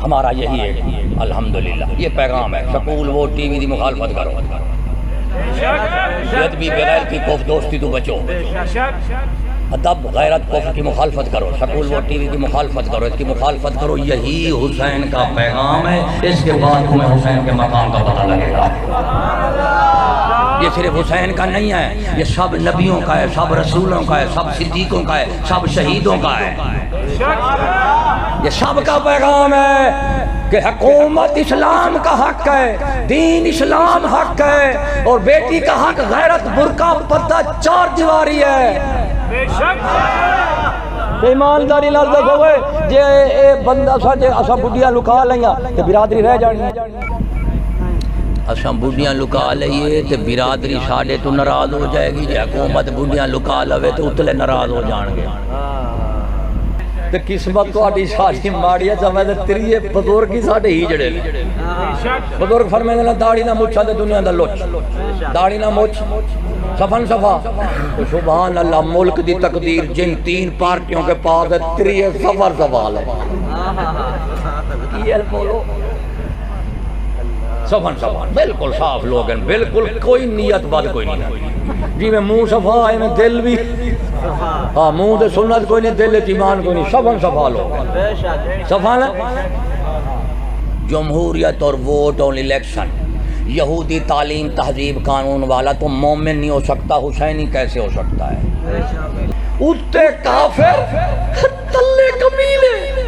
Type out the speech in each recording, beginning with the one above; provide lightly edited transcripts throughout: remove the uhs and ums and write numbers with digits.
ہمارا یہی ہے الحمدللہ یہ پیغام ہے سکول وہ ٹی وی دی مخالفت کرو جد بھی بغیر کی کوف دوستی تو بچو ادب غیرت کفر کی مخالفت کرو سکول وہ ٹی وی کی مخالفت کرو اس کی مخالفت کرو یہی حسین کا پیغام ہے اس کے بعد تمہیں حسین کے مقام کا پتہ لگے گا یہ صرف حسین کا نہیں ہے یہ سب نبیوں کا ہے سب رسولوں کا ہے سب صدیقوں کا ہے سب شہیدوں کا ہے یہ سب کا پیغام ہے کہ حکومت اسلام کا حق ہے دین اسلام حق ہے اور بیٹی کا حق غیرت برقع پردہ چار دیواری ہے ایمانداری لال دیکھو گے جے اے بندہ اسا بڈیاں لکا لیاں تے برادری رہ جانی اسا بڈیاں لکا لئیے تے برادری ساڈے تو ناراض ہو جائے گی جے حکومت بڈیاں لکا لوے تے اتلے ناراض ہو جان گے تے قسمت تہاڈی ساری ماڑی ہے جویں تے تریے بزرگ ہی ساڈے ہی جڑے بزرگ فرماندے نے داڑھی نہ مچھا تے دنیا دا لوچ داڑھی نہ مچھ صفن صفا سبحان اللہ ملک دی تقدیر جن تین پارٹیوں کے پاس ہے تریے سفر سوال ہے یہ بولو صفن صفا بالکل صاف لوگ ہیں بالکل کوئی نیت بد کوئی نہیں جی میں منہ صفا ہے میں دل بھی ہاں منہ دے سنت کوئی نہیں دل ایمان کوئی نہیں صفن صفا لوگ صفا جمہوریت اور ووٹ اور الیکشن یہودی تعلیم تہذیب قانون والا تو مومن نہیں ہو سکتا حسینی کیسے ہو سکتا ہے اتے کافر تلے کمیلے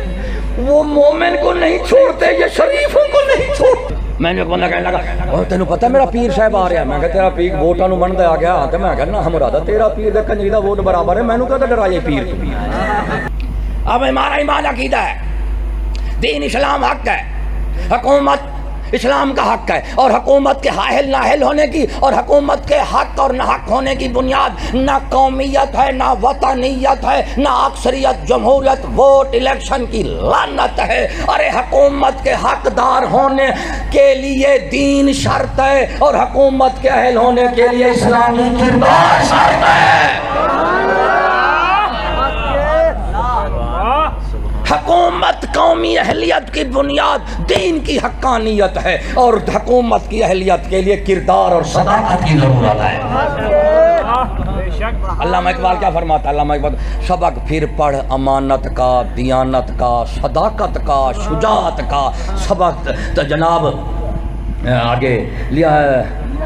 وہ مومن کو نہیں چھوڑتے یہ شریفوں کو نہیں چھوڑتے میں نے ایک بندہ کہنے لگا تینوں پتہ میرا پیر صاحب آ رہا ہے میں کہا تیرا پیر ووٹاں نو مندا آ گیا ہاں تے میں کہا نہ مراد تیرا پیر دے کنجری دا ووٹ برابر ہے مینوں کہدا ڈرائے پیر تو اب ہمارا ایمان عقیدہ ہے دین اسلام حق ہے حکومت اسلام کا حق ہے اور حکومت کے حاہل ناہل ہونے کی اور حکومت کے حق اور نہ حق ہونے کی بنیاد نہ قومیت ہے نہ وطنیت ہے نہ اکثریت جمہوریت ووٹ الیکشن کی لعنت ہے ارے حکومت کے حقدار ہونے کے لیے دین شرط ہے اور حکومت کے اہل ہونے کے لیے اسلامی کردار شرط ہے حکومت قومی اہلیت کی بنیاد دین کی حقانیت ہے اور حکومت کی اہلیت کے لیے کردار اور صداقت کی ضرورت ہے علامہ اقبال کیا فرماتا ہے علامہ اقبال سبق پھر پڑھ امانت کا دیانت کا صداقت کا شجاعت کا سبق تو جناب آگے لیا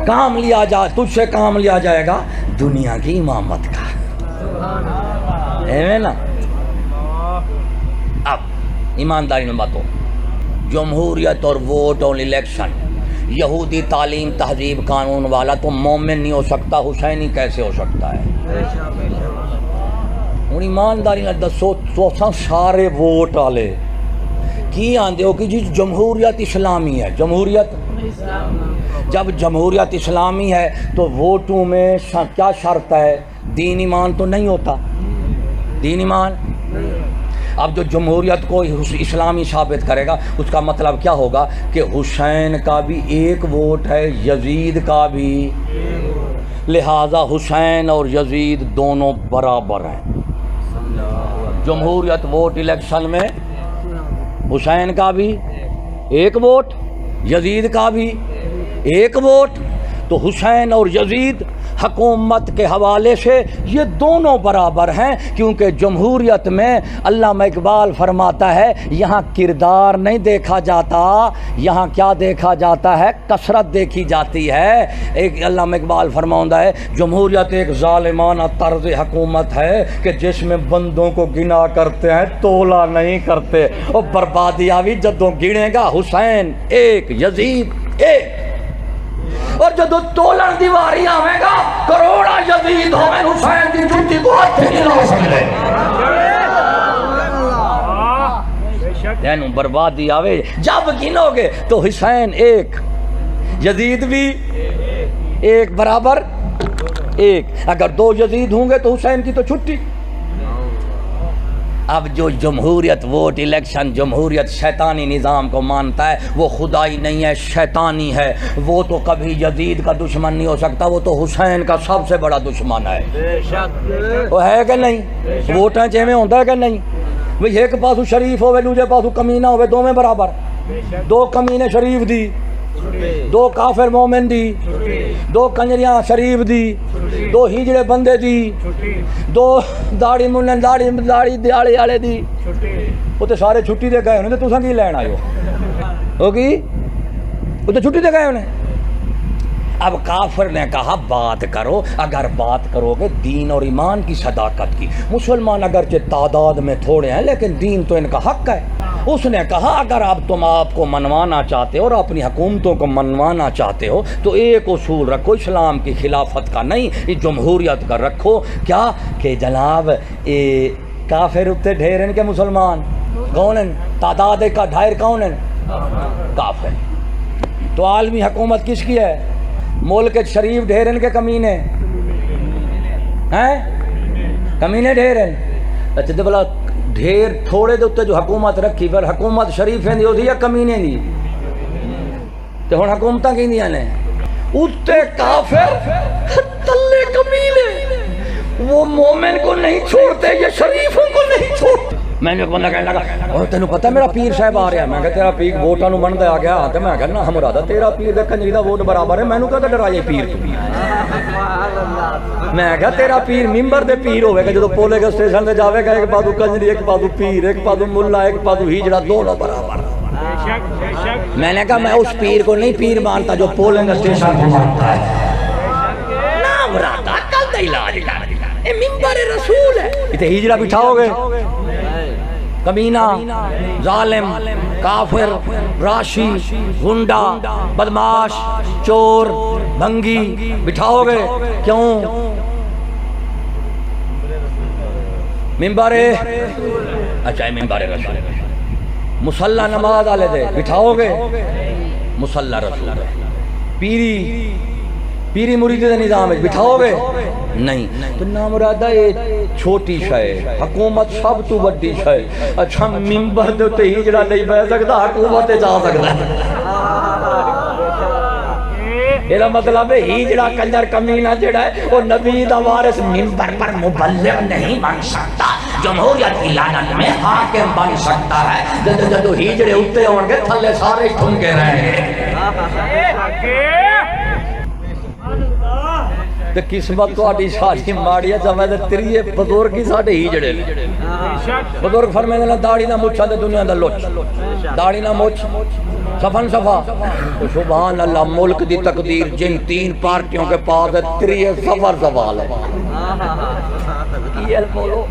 کام لیا جائے تجھ سے کام لیا جائے گا دنیا کی امامت کا ہے نا اب ایمانداری میں باتوں جمہوریت اور ووٹ اور الیکشن یہودی تعلیم تہذیب قانون والا تو مومن نہیں ہو سکتا حسینی کیسے ہو سکتا ہے ہوں ایمانداری میں دسو تو سارے ووٹ والے کی آندے ہو کہ جی جمہوریت اسلامی ہے جمہوریت جب جمہوریت اسلامی ہے تو ووٹوں میں کیا شرط ہے دین ایمان تو نہیں ہوتا دین ایمان اب جو جمہوریت کو اسلامی ثابت کرے گا اس کا مطلب کیا ہوگا کہ حسین کا بھی ایک ووٹ ہے یزید کا بھی لہذا حسین اور یزید دونوں برابر ہیں جمہوریت ووٹ الیکشن میں حسین کا بھی ایک ووٹ یزید کا بھی ایک ووٹ تو حسین اور یزید حکومت کے حوالے سے یہ دونوں برابر ہیں کیونکہ جمہوریت میں علامہ اقبال فرماتا ہے یہاں کردار نہیں دیکھا جاتا یہاں کیا دیکھا جاتا ہے کثرت دیکھی جاتی ہے ایک علامہ اقبال فرماتا ہے جمہوریت ایک ظالمانہ طرز حکومت ہے کہ جس میں بندوں کو گنا کرتے ہیں تولا نہیں کرتے اور بربادیاں بھی جدوں گنے گا حسین ایک یزید ایک اور جدو تولن دیواری آوے گا کروڑا یزید ہوئے حسین دی جھوٹی کو ہاتھ نہیں لا سکتے دینوں بربادی آوے جب گنو گے تو حسین ایک یزید بھی ایک برابر ایک اگر دو یزید ہوں گے تو حسین کی تو چھٹی اب جو جمہوریت ووٹ الیکشن جمہوریت شیطانی نظام کو مانتا ہے وہ خدائی نہیں ہے شیطانی ہے وہ تو کبھی یزید کا دشمن نہیں ہو سکتا وہ تو حسین کا سب سے بڑا دشمن ہے وہ ہے کہ نہیں ووٹاں چیمیں ہوتا ہے کہ نہیں بھئی ایک پاسو شریف ہوئے دوجے پاسو کمینہ ہوئے دو میں برابر دو کمینے شریف دی دو کافر مومن دی دو کنجریاں شریف دی دو ہیجڑے بندے دی دو داڑی منن داڑی دیاڑی آلے دی وہ تو سارے چھٹی دے گئے انہیں تو تساں کی لین آئے ہو کی وہ تو چھٹی دے گئے انہیں اب کافر نے کہا بات کرو اگر بات کرو گے دین اور ایمان کی صداقت کی مسلمان اگرچہ تعداد میں تھوڑے ہیں لیکن دین تو ان کا حق ہے اس نے کہا اگر تم آپ کو منوانا چاہتے ہو اور اپنی حکومتوں کو منوانا چاہتے ہو تو ایک اصول رکھو اسلام کی خلافت کا نہیں یہ جمہوریت کا رکھو کیا کہ جناب کافر اتے ڈھیرن کے مسلمان کون ہیں تعداد کا ڈھائر کون ہیں کافر تو عالمی حکومت کس کی ہے ملک شریف ڈھیرن کے کمینے ہیں کمینے ڈھیرن اچھا تو بلا ڈھیر تھوڑے دے اتے جو حکومت رکھی پر حکومت شریفیں دی ہوتی یا کمینے دی تو ہن حکومتاں کی دیاں نے اتے کافر تلے کمینے وہ مومن کو نہیں چھوڑتے یہ شریفوں کو نہیں چھوڑتے میں نے ایک بندہ کہنے لگا اور تینوں پتہ میرا پیر صاحب آ رہا ہے میں کہا تیرا پیر ووٹاں نوں مندا آ گیا تے میں کہا نہ مرادہ تیرا پیر دے کنجری دا ووٹ برابر ہے مینوں کہدا ڈرائے پیر میں کہا تیرا پیر ممبر دے پیر ہوے گا جدوں پولے گا سٹیشن تے جاوے گا ایک پاسو کنجری ایک پاسو پیر ایک پاسو ملا ایک پاسو ہیجڑا دونوں برابر میں نے کہا میں اس پیر کو نہیں پیر مانتا جو پولنگ اسٹیشن کو مانتا ہے نا مرادہ عقل دا علاج کر اے ممبر رسول ہے تے ہیجڑا بٹھاؤ گے کمینہ ظالم کافر راشی گنڈا بدماش چور بھنگی بٹھاؤ گے کیوں ممبر اچھا ممبر رسول مصلی نماز والے دے بٹھاؤ گے مصلی رسول پیری مرید دے نظام بٹھاؤ گے نہیں تو نامرادہ یہ چھوٹی شے حکومت سب تو بڑی شے اچھا ممبر دے تے ہجڑا نہیں بیٹھ سکتا حکومت جا سکتا یہ مطلب ہے ہجڑا کنجر کمینہ جڑا ہے وہ نبی دا وارث ممبر پر مبلغ نہیں بن سکتا جمہوریت کی لعنت میں حاکم بن سکتا ہے جدو ہجڑے اٹھتے ہوں گے تھلے سارے ٹھن کے رہیں تے قسمت تو آڈی ساری ماڑی ہے جب ہے تریے بزرگ کی ساڑھے ہی جڑے بزرگ فرمائے دے داڑی نہ مچھا دے دنیا دا لوچ داڑی نہ مچھ صفن صفا سبحان اللہ ملک دی تقدیر جن تین پارٹیوں کے پاس ہے تریے سفر سوال ہے یہ بولو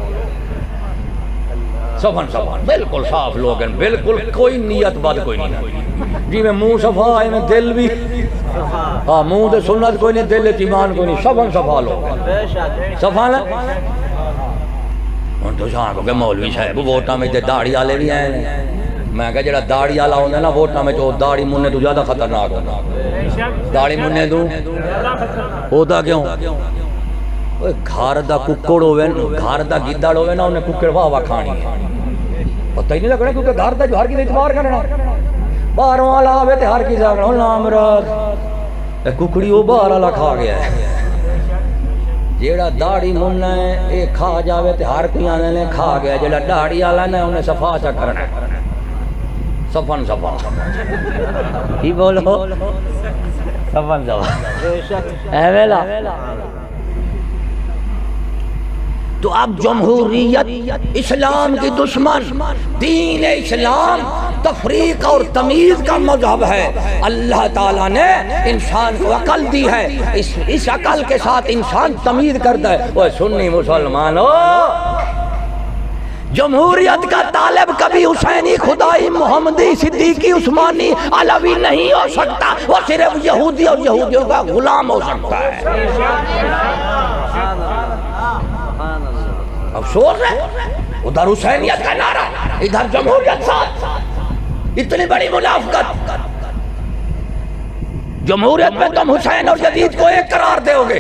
صفن صفا بالکل صاف لوگ ہیں بالکل کوئی نیت بد کوئی نہیں جی میں منہ صفا ہے میں دل بھی ہاں منہ دے سنت کوئی نہیں دل ایمان کوئی نہیں صفن صفا لوگ صفا نا ان تو شاہ کو کہ مولوی صاحب ووٹاں میں تے داڑھی والے بھی ہیں میں کہا جڑا داڑھی والا ہوندا نا ووٹاں میں تو داڑھی مننے تو زیادہ خطرناک ہوندا داڑھی مننے تو ہودا کیوں اوے گھر دا ککڑ ہوے گھر دا گدڑ ہوے نا انہیں ککڑ واہ واہ کھانی ہے پتہ ہی نہیں لگنا کیونکہ گھر دا جو ہر کی اعتبار کرنا باہروں والا آوے تے ہر کی جاگنا نام مراد ککڑی وہ باہر والا کھا گیا ہے جیڑا داڑھی مننا ہے اے کھا جاوے تے ہر کوئی آنے نے کھا گیا جیڑا داڑھی والا نے انہیں صفا چا کرنا صفن صفا ہی بولو صفن صفا اے ویلا تو اب جمہوریت اسلام کی دشمن دین اسلام تفریق اور تمیز کا مذہب ہے اللہ تعالیٰ نے انسان کو عقل دی ہے اس عقل کے ساتھ انسان تمیز کرتا ہے وہ سنی مسلمانوں جمہوریت کا طالب کبھی حسینی خدائی محمدی صدیقی عثمانی علوی نہیں ہو سکتا وہ صرف یہودی اور یہودیوں کا غلام ہو سکتا ہے افسوس ہے ادھر حسینیت کا نعرہ ادھر جمہوریت ساتھ اتنی بڑی منافقت جمہوریت میں تم حسین اور یزید کو ایک قرار دے ہوگے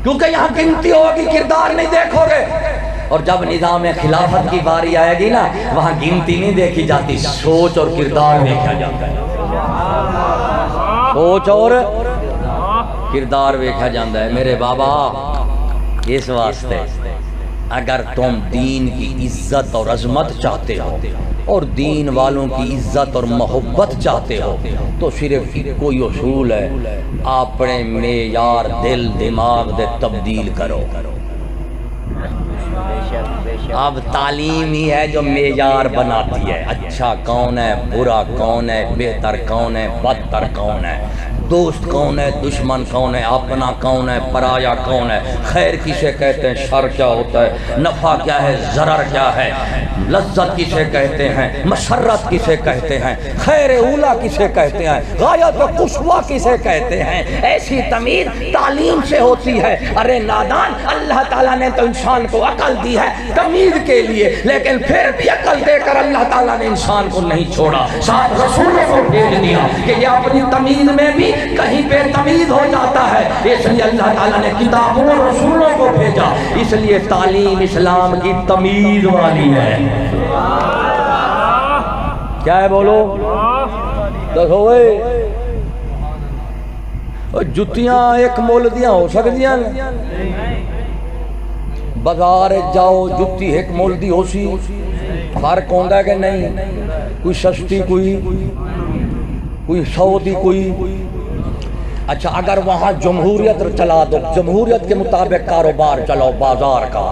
کیونکہ یہاں گنتی ہوگی کردار نہیں دیکھو گے اور جب نظام خلافت کی باری آئے گی نا وہاں گنتی نہیں دیکھی جاتی سوچ اور کردار دیکھا جاتا ہے سوچ اور کردار دیکھا جاتا ہے میرے بابا اس واسطے اگر تم دین کی عزت اور عظمت چاہتے ہو اور دین والوں کی عزت اور محبت چاہتے ہو تو صرف کوئی اصول ہے، اپنے معیار دل دماغ دے تبدیل کرو۔ اب تعلیم ہی ہے جو معیار بناتی ہے، اچھا کون ہے، برا کون ہے، بہتر کون ہے، بدتر کون ہے، دوست کون ہے، دشمن کون ہے، اپنا کون ہے، پرایا کون ہے، خیر کسے کہتے ہیں، شر کیا ہوتا ہے، نفع کیا ہے، ضرر کیا ہے، لذت کسے کہتے ہیں، مسرت کسے کہتے ہیں، خیر اولا کسے کہتے ہیں، غایت و قصویٰ کسے کہتے ہیں، ایسی تمیز تعلیم سے ہوتی ہے۔ ارے نادان، اللہ تعالیٰ نے تو انسان کو عقل دی ہے تمیز کے لیے، لیکن پھر بھی عقل دے کر اللہ تعالیٰ نے انسان کو نہیں چھوڑا، ساتھ رسولوں کو بھیج دیا کہ یہ اپنی تمیز میں بھی کہیں پہ تمیز ہو جاتا ہے، اس لیے اللہ تعالیٰ نے کتابوں اور رسولوں کو بھیجا۔ اس لیے تعلیم اسلام کی تمیز والی ہے۔ کیا ہے بولو؟ جتیاں ایک مول دیاں ہو سکتیاں، بازار جاؤ جتی ایک مول دی ہو سی، فرق ہوندہ ہے کہ نہیں؟ کوئی سستی، کوئی سعودی، کوئی۔ اچھا اگر وہاں جمہوریت چلا دو، جمہوریت کے مطابق کاروبار چلاؤ بازار کا،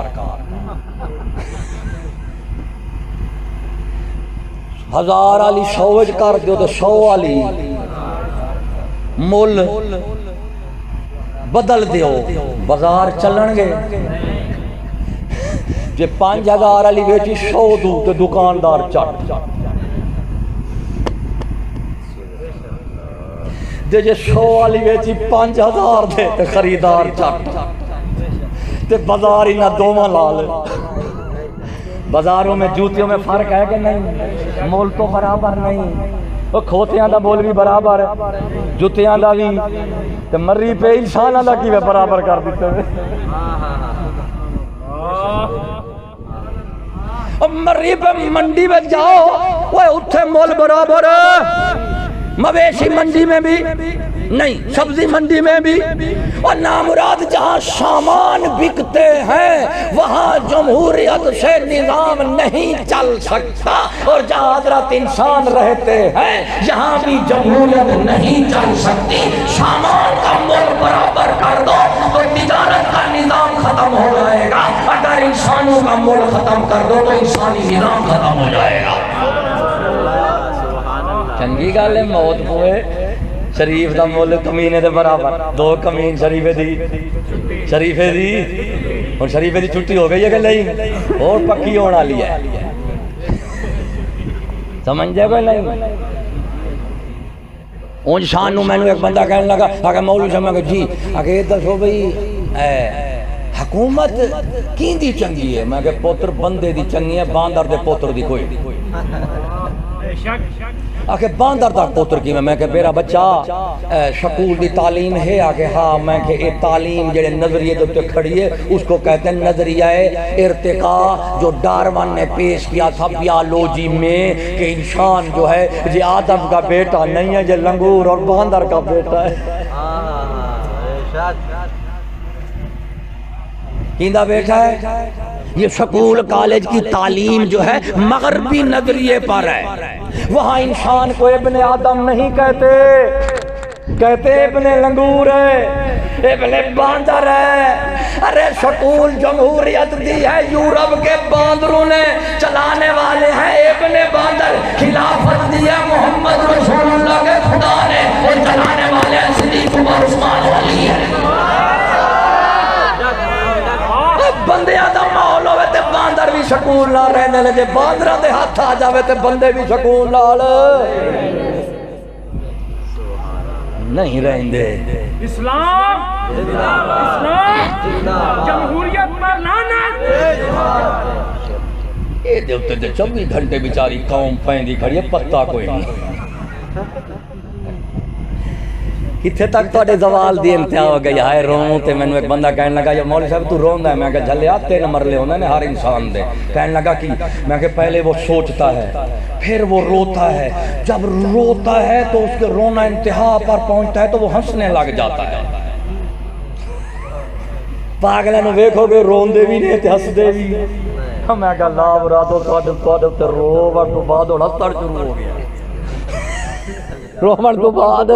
ہزار والی سوج کر دیو تو 100 والی مول بدل دیو، بازار چلن گے۔ جے 5000 والی بیچی 100 دو تو دکاندار چٹ، جے 100 والی بیچی 5000 دے تو خریدار چٹ، تے بازار ہی نہ دوواں لال۔ بازاروں میں جوتیوں میں فرق ہے کہ نہیں؟ مول تو برابر نہیں، وہ کھوتیاں دا مول بھی برابر ہے، جوتیاں دا بھی، تے مری پہ انساناں دا کی برابر کر دیتے ہیں۔ مری پہ منڈی میں جاؤ، وہ اتھے مول برابر ہے، مویشی منڈی میں بھی نہیں، سبزی منڈی میں بھی، اور نامراد جہاں سامان بکتے ہیں وہاں جمہوریت سے نظام نہیں چل سکتا، اور جہاں حضرت انسان رہتے ہیں یہاں بھی جمہوریت نہیں چل سکتی۔ سامان کا مول برابر کر دو تو تجارت کا نظام ختم ہو جائے گا، اگر انسانوں کا مول ختم کر دو تو انسانی نظام ختم ہو جائے گا۔ چنگی گل ہے، موت ہوئے شریف دا مول کمینے دے برابر، 2 کمین شریفے دی، اور شریفے دی چھٹی ہو گئی ہے کہ نہیں؟ اور پکی ہونا لیا ہے، سمجھ جائے کوئی نہیں؟ اون شان نو میں نے ایک بندہ کہنے لگا، اگر مولوی صاحب میں جی اگر دسو بھئی حکومت کین دی چنگی ہے؟ میں کہ پوتر بندے دی چنگی ہے، باندر دے پوتر دی کوئی آکے باندر دا پوتر کی میں کہ میرا بچہ شکول دی تعلیم ہے؟ آکے ہاں۔ میں کہ یہ تعلیم جڑے نظریے دے کھڑی ہے اس کو کہتے ہیں نظریہ ارتقاء، جو ڈارون نے پیش کیا تھا بیالوجی میں کہ انسان جو ہے جی آدم کا بیٹا نہیں ہے، جی لنگور اور باندر کا بیٹا ہے۔ کیندہ بیٹا ہے؟ یہ سکول کالج کی تعلیم جو ہے مغربی نظریے پر ہے، وہاں انسان کو ابن آدم نہیں کہتے، کہتے ابن لنگور ہے، ابن باندر ہے۔ ارے سکول جمہوریت دی ہے، یورپ کے باندروں نے چلانے والے ہیں ابن باندر، خلافت دی ہے محمد رسول اللہ کے خدا نے، اور چلانے والے ہیں صدیق عمر عثمان علی ہے۔ بندے آدم ماحول ہوئے تے باندر بھی سکول نہ رہنے لگے، باندرہ دے ہاتھ آ جاوے تے بندے بھی سکول نہ نہیں رہندے۔ اسلام جمہوریت پر لعنت۔ اے دیوتے دے 24 گھنٹے بیچاری قوم پہندی کھڑی ہے، پتہ کوئی نہیں۔ کتھے تک تو اڈے زوال دی انتہا ہو گئی ہے، رون تے میں نے ایک بندہ کہنے لگا یا مولوی صاحب تو رون دا ہے؟ میں کہا جھلیا 3 مرلے ہونے نے ہر انسان دے۔ کہنے لگا کہ میں کہ پہلے وہ سوچتا ہے پھر وہ روتا ہے، جب روتا ہے تو اس کے رونا انتہا پر پہنچتا ہے تو وہ ہنسنے لگ جاتا ہے۔ پاگلے نو ویکھو گے رون دے بھی نہیں تے ہس دے بھی میں کہا لا مرادو تو رو وقت تو بعد ہونا تڑ شروع ہو گیا رومن تو بعد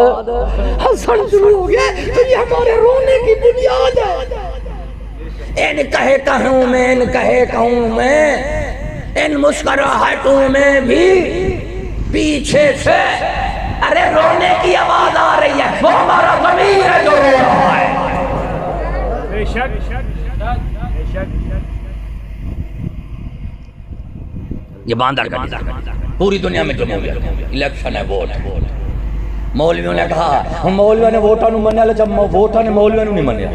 ہسن شروع ہو گیا تو یہ ہمارے رونے کی بنیاد ہے ان کہے کہوں میں ان کہے کہوں میں ان مسکراہٹوں میں بھی پیچھے سے ارے رونے کی آواز آ رہی ہے وہ ہمارا ضمیر ہے جو رو رہا ہے بے شک بے شک یہ باندر کا پوری دنیا میں جمہوریت الیکشن ہے ووٹ مولویوں نے کہا مولویوں نے ووٹاں نو منیا لے جب ووٹاں نے مولویوں نو نہیں منیا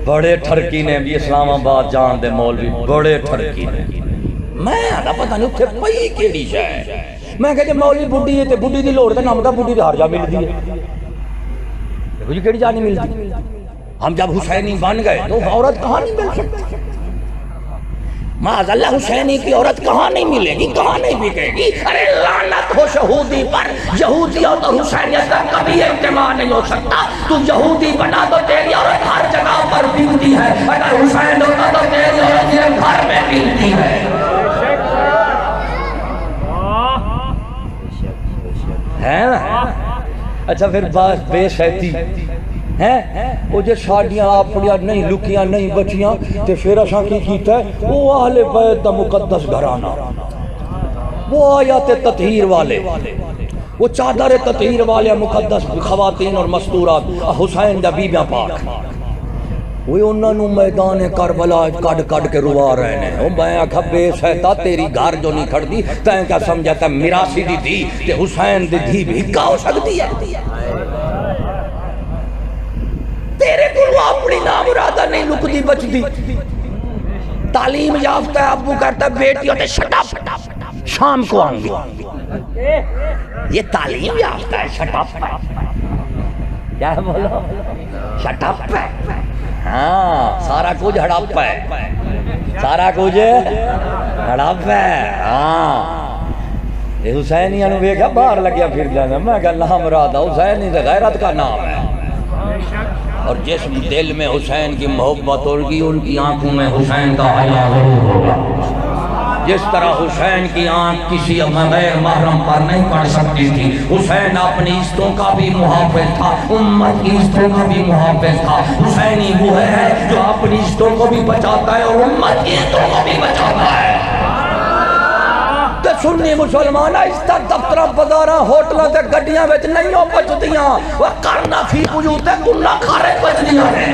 بڑے ٹھرکی نے بھی اسلام آباد جان دے مولوی بڑے ٹھرکی نے میں آدھا پتہ نہیں اتھے پئی کیڑی شاہ میں کہتے مولوی بڑھی ہے تے بڑھی دی لوڑ تے نام دا بڑھی دی ہر جا مل دی ہے دیکھو جی کیڑی جا نہیں ملتی ہم جب حسینی بن گئے تو عورت کہاں نہیں مل سکتی معاذ اللہ حسینی کی عورت کہاں نہیں ملے گی کہاں نہیں بکے گی ارے لعنت ہو شہودی پر یہودیوں تو حسینیت کا کبھی اجتماع نہیں ہو سکتا تو یہودی بنا تو تیری عورت ہر جگہ پر بکتی ہے اگر حسین ہوتا تو تیری عورت یہ گھر میں بکتی ہے ہے نا اچھا پھر بے شیطی ہیں وہ جو شادیاں اپنیاں نہیں لکیاں نہیں بچیاں تے پھر اشاں کی کیتا ہے وہ اہل بیت دا مقدس گھرانہ وہ آیات تطہیر والے وہ چادر تطہیر والے مقدس خواتین اور مستورات حسین دا بیبیاں پاک وہ انہوں نے میدان کربلا کڑ کڑ کے روا رہے ہیں وہ میں آکھا بے سہتا تیری گھر جو نہیں کھڑ دی تین کیا سمجھاتا میراسی دی تھی کہ حسین دی تھی بھی کیا ہو سکتی ہے تیرے کو اپنی نام ارادہ نہیں لک دی بچ دی تعلیم یافتہ ہے ابو کرتا ہے بیٹی ہوتے شٹ اپ شام کو آؤں گی یہ تعلیم یافتہ ہے شٹ اپ کیا ہے بولو شٹ اپ ہے ہاں سارا کچھ ہڑپ ہے سارا کچھ ہڑپ ہے ہاں یہ حسینیاں نے دیکھا باہر لگیا پھر جانا میں کہا نام ارادہ حسینی سے غیرت کا نام ہے اور جس دل میں حسین کی محبت ہوگی ان کی آنکھوں میں حسین کا حیا ضرور ہوگا جس طرح حسین کی آنکھ کسی غیر محرم پر نہیں پڑ سکتی تھی حسین اپنی عزتوں کا بھی محافظ تھا امت کی عزتوں کا بھی محافظ تھا حسینی وہ ہے جو اپنی عزتوں کو بھی بچاتا ہے اور امت کی عزتوں کو بھی بچاتا ہے سنی مسلمانہ اس تک دفترہ بازاراں ہوٹلوں تے گڈیاں وچ نہیں ہو بچدیاں وہ کرنا فی وجود کنہ خارج بچدیاں ہیں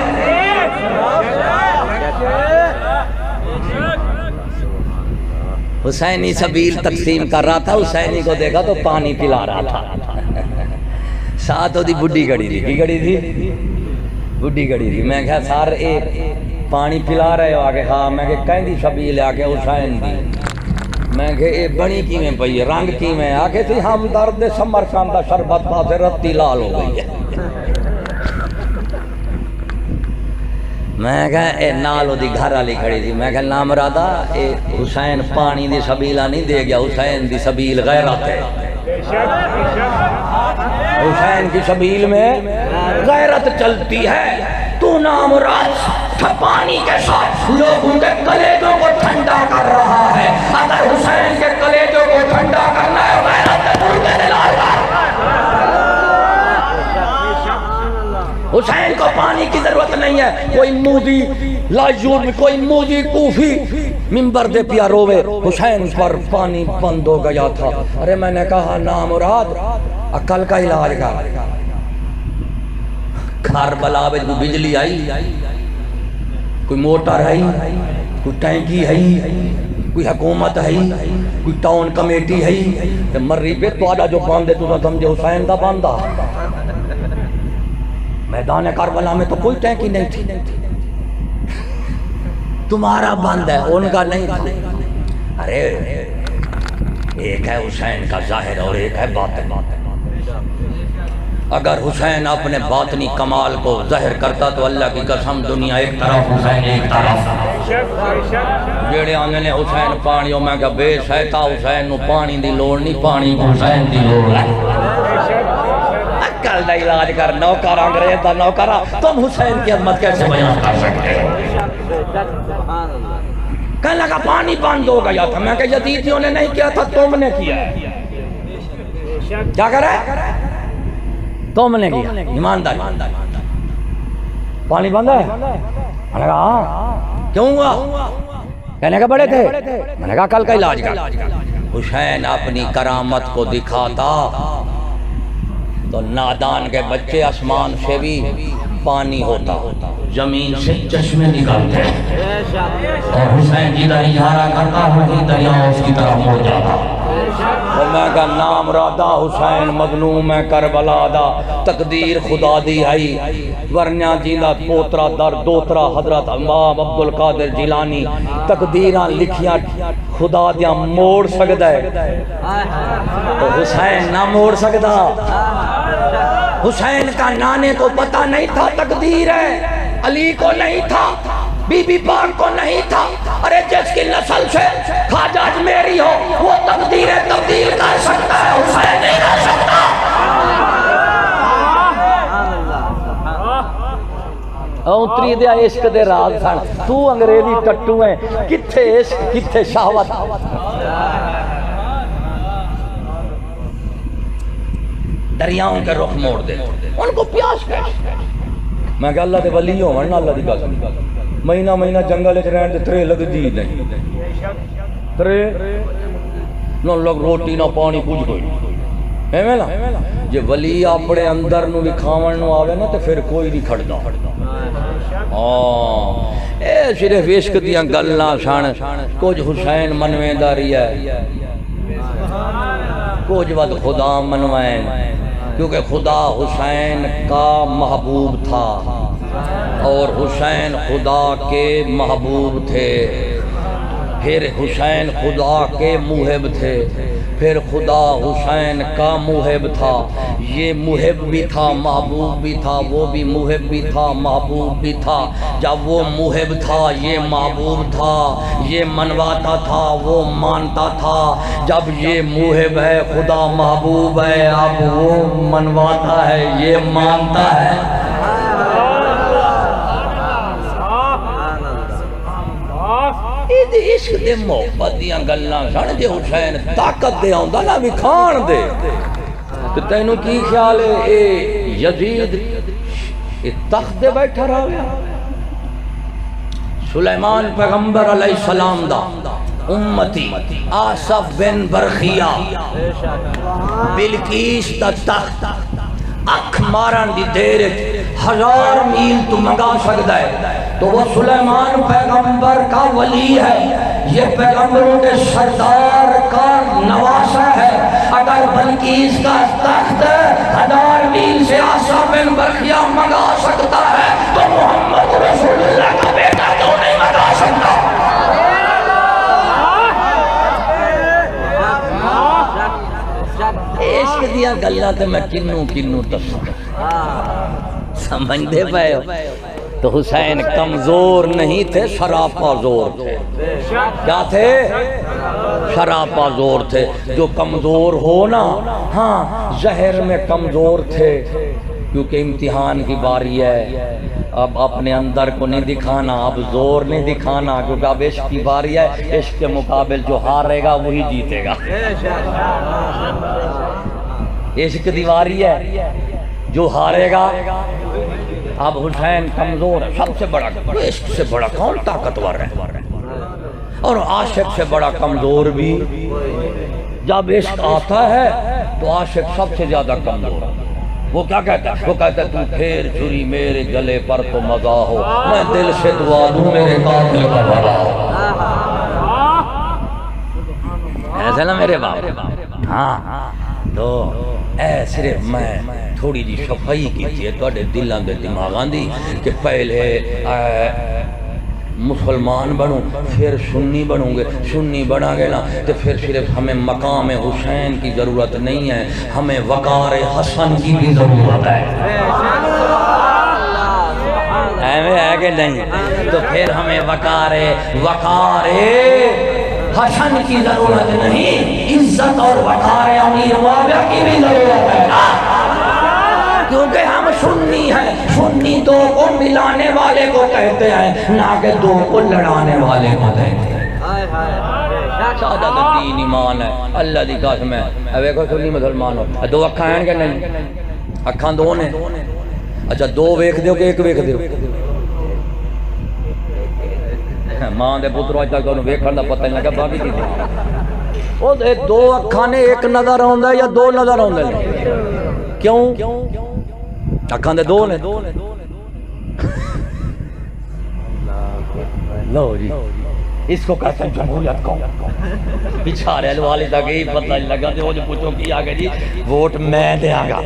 حسینی سبیل تقسیم کر رہا تھا حسینی کو دیکھا تو پانی پلا رہا تھا ساتھ ہو دی بڈی گڑی تھی کی گڑی تھی بڈی گڑی تھی میں کہا سار ایک پانی پلا رہے ہو آگے ہاں میں کہا کہیں دی سبیل آگے حسین دی میں کہ اے بنی کی میں پئی رنگ کی میں آکے تھی ہم درد سمر کاندہ شربت پاسے رتی لال ہو گئی ہے میں کہا اے نالو دی گھر والی کھڑی تھی میں کہا نام رادہ اے حسین پانی دی سبیلہ نہیں دے گیا حسین دی سبیل غیرت ہے حسین کی سبیل میں غیرت چلتی ہے تو نام راج پانی کے ساتھ لوگوں کے کلیجوں کو ٹھنڈا کر رہا ہے اگر حسین کے کلیجوں کو ٹھنڈا کرنا ہے غیرت دور کے دلال حسین کو پانی کی ضرورت نہیں ہے کوئی موزی لاجور میں کوئی موزی کوفی منبر دے پیا روے حسین پر پانی بند ہو گیا تھا ارے میں نے کہا نامراد عقل کا علاج کر کربلا میں بجلی آئی کوئی موٹر ہے کوئی ٹینکی ہے کوئی حکومت ہے کوئی ٹاؤن کمیٹی ہے مری پہ تو آجا جو باندھے تو نہ سمجھے حسین دا باندھا میدان کربلا میں تو کوئی ٹینکی نہیں تھی تمہارا بند ہے ان کا نہیں تھا ارے ایک ہے حسین کا ظاہر اور ایک ہے باطن اگر حسین اپنے باطنی کمال کو ظاہر کرتا تو اللہ کی قسم دنیا ایک طرف حسین ایک طرف جیڑے آنے نے حسین پانیوں میں کہا بے سہتا حسین نو پانی دی لوڑ نہیں پانی حسین دی لوڑ ہے عقل دا علاج کر نوکر انگریز دا نوکر تم حسین کی عظمت کیسے بیان کر سکتے ہو کہنے لگا پانی بند ہو گیا تھا میں کہ یزیدیوں نے نہیں کیا تھا تم نے کیا کیا کر رہا ہے تم نے کیا ایماندار پانی بند ہے میں نے کہا ہاں کیوں ہوا کہنے کا بڑے تھے میں نے کہا کل کا علاج کر حسین اپنی کرامت کو دکھاتا تو نادان کے بچے آسمان سے بھی پانی ہوتا زمین سے چشمے نکالتے اور حسین جدھر اشارہ کرتا وہی دریا اس کی طرف مڑ جاتا اور میں کہا نام رادہ حسین مظلوم ہے کربلا دا تقدیر خدا دی آئی ورنہ جیلا پوترا در دوترا حضرت امام عبدالقادر جیلانی تقدیراں لکھیاں خدا دیا موڑ سکتا ہے تو حسین نہ موڑ سکتا حسین کا نانے کو پتہ نہیں تھا تقدیر ہے علی کو نہیں تھا بی بی پاک کو نہیں تھا ارے جس کی نسل سے خواجہ اجمیری ہو وہ تقدیر تبدیل کر سکتا ہے حسین نہیں کر سکتا اونتری دیا عشق دے راز سن تو انگریزی ٹٹو ہیں کتھے عشق کتھے شہوت دریاؤں کے رخ موڑ دے ان کو پیاس کیسے میں کہ اللہ دے ولی ہوں ورنہ اللہ دی قسم مہینہ مہینہ جنگل رہن دے ترے لگ دی نہیں ترے نہ لگ روٹی نہ پانی کچھ کوئی ایویں نا جے ولی اپنے اندر نو وکھاون نو آوے نا تے پھر کوئی نہیں کھڑدا ہاں اے صرف عشق دیاں گلاں سن کچھ حسین منویندا رہی ہے کچھ ود خدا منوائیں کیونکہ خدا حسین کا محبوب تھا اور حسین خدا کے محبوب تھے پھر حسین خدا کے محب تھے پھر خدا حسین کا محب تھا یہ محب بھی تھا محبوب بھی تھا وہ بھی محب بھی تھا محبوب بھی تھا جب وہ محب تھا یہ محبوب تھا یہ منواتا تھا وہ مانتا تھا جب یہ محب ہے خدا محبوب ہے اب وہ منواتا ہے یہ مانتا ہے عشق دے محبت دیاں گلاں سن جے حسین طاقت دے آندا نہ وکھان دے تے تینوں کی خیال ہے اے یزید اے تخت دے بیٹھا رہا سلیمان پیغمبر علیہ السلام دا امتی آصف بن برخیہ بلقیس دا تخت اکھ مارن دی دیر 1000 میل تو منگا سکتا ہے تو وہ سلیمان پیغمبر کا ولی ہے یہ پیغمبروں کے سردار کا نواسہ ہے اگر بلقیس کا تخت 1000 میل سے آصف بن برخیہ منگا سکتا ہے تو محمد رسول اللہ کا بیٹا کیوں نہیں منگا سکتا عشق دیا گلہ تے میں کنوں دساں سمجھ دے پائے ہو تو حسین کمزور نہیں تھے سراپا زور تھے کیا تھے سراپا زور تھے جو کمزور ہو نا ہاں ظاہر میں کمزور تھے کیونکہ امتحان کی باری ہے اب اپنے اندر کو نہیں دکھانا اب زور نہیں دکھانا کیونکہ اب عشق کی باری ہے عشق کے مقابل جو ہارے گا وہی جیتے گا عشق دی باری ہے جو ہارے گا اب حسین کمزور ہے سب سے بڑا عشق سے بڑا کون طاقتور ہے اور عاشق سے بڑا کمزور بھی جب عشق آتا ہے تو عاشق سب سے زیادہ کمزور ہے وہ کیا کہتا ہے وہ کہتا ہے تو پھیر چھری میرے گلے پر تو مزہ ہو میں دل سے دعا دوں میرے قاتل کا بھلا ہو ایسا نا میرے باپ ہاں تو اے صرف میں تھوڑی جی صفائی کی تھی توڑے دلان دے دماغان دی کہ پہلے مسلمان بنوں پھر سنی بنوں گے سنی بنا گے نا تو پھر صرف ہمیں مقام حسین کی ضرورت نہیں ہے ہمیں وقار حسن کی بھی ضرورت ہے ایویں ہے کہ نہیں تو پھر ہمیں وقار حسن کی ضرورت نہیں عزت اور وقار امیر معاویہ کی بھی ضرورت ہے کیونکہ ہم سنی ہیں، سنی دو کو ملانے والے کو کہتے ہیں، نہ کہ دو کو لڑانے والے کو کہتے ہیں۔ سادہ دین ایمان ہے، اللہ دی قسم ہے۔ اوے کو سنی مسلمان ہو، دو اکھاں ہیں کہ نہیں؟ اکھاں دو نے، اچھا دو ویکھ دیو کہ ایک ویکھ دیو؟ ماں دے پترو اج تک تو ویکھن دا پتہ نہیں لگا باقی کی او دو اکھاں نے ایک نظر آوندا ہے یا دو نظر آوندے نے؟ کیوں؟ اکھاں دے دو نے۔ لو جی اس کو کہتے ہیں جمہوریت کو۔ بیچارے والے تک یہی پتہ نہیں لگا تے وہ جو پوچھو کی آگے جی ووٹ میں دیاں گا۔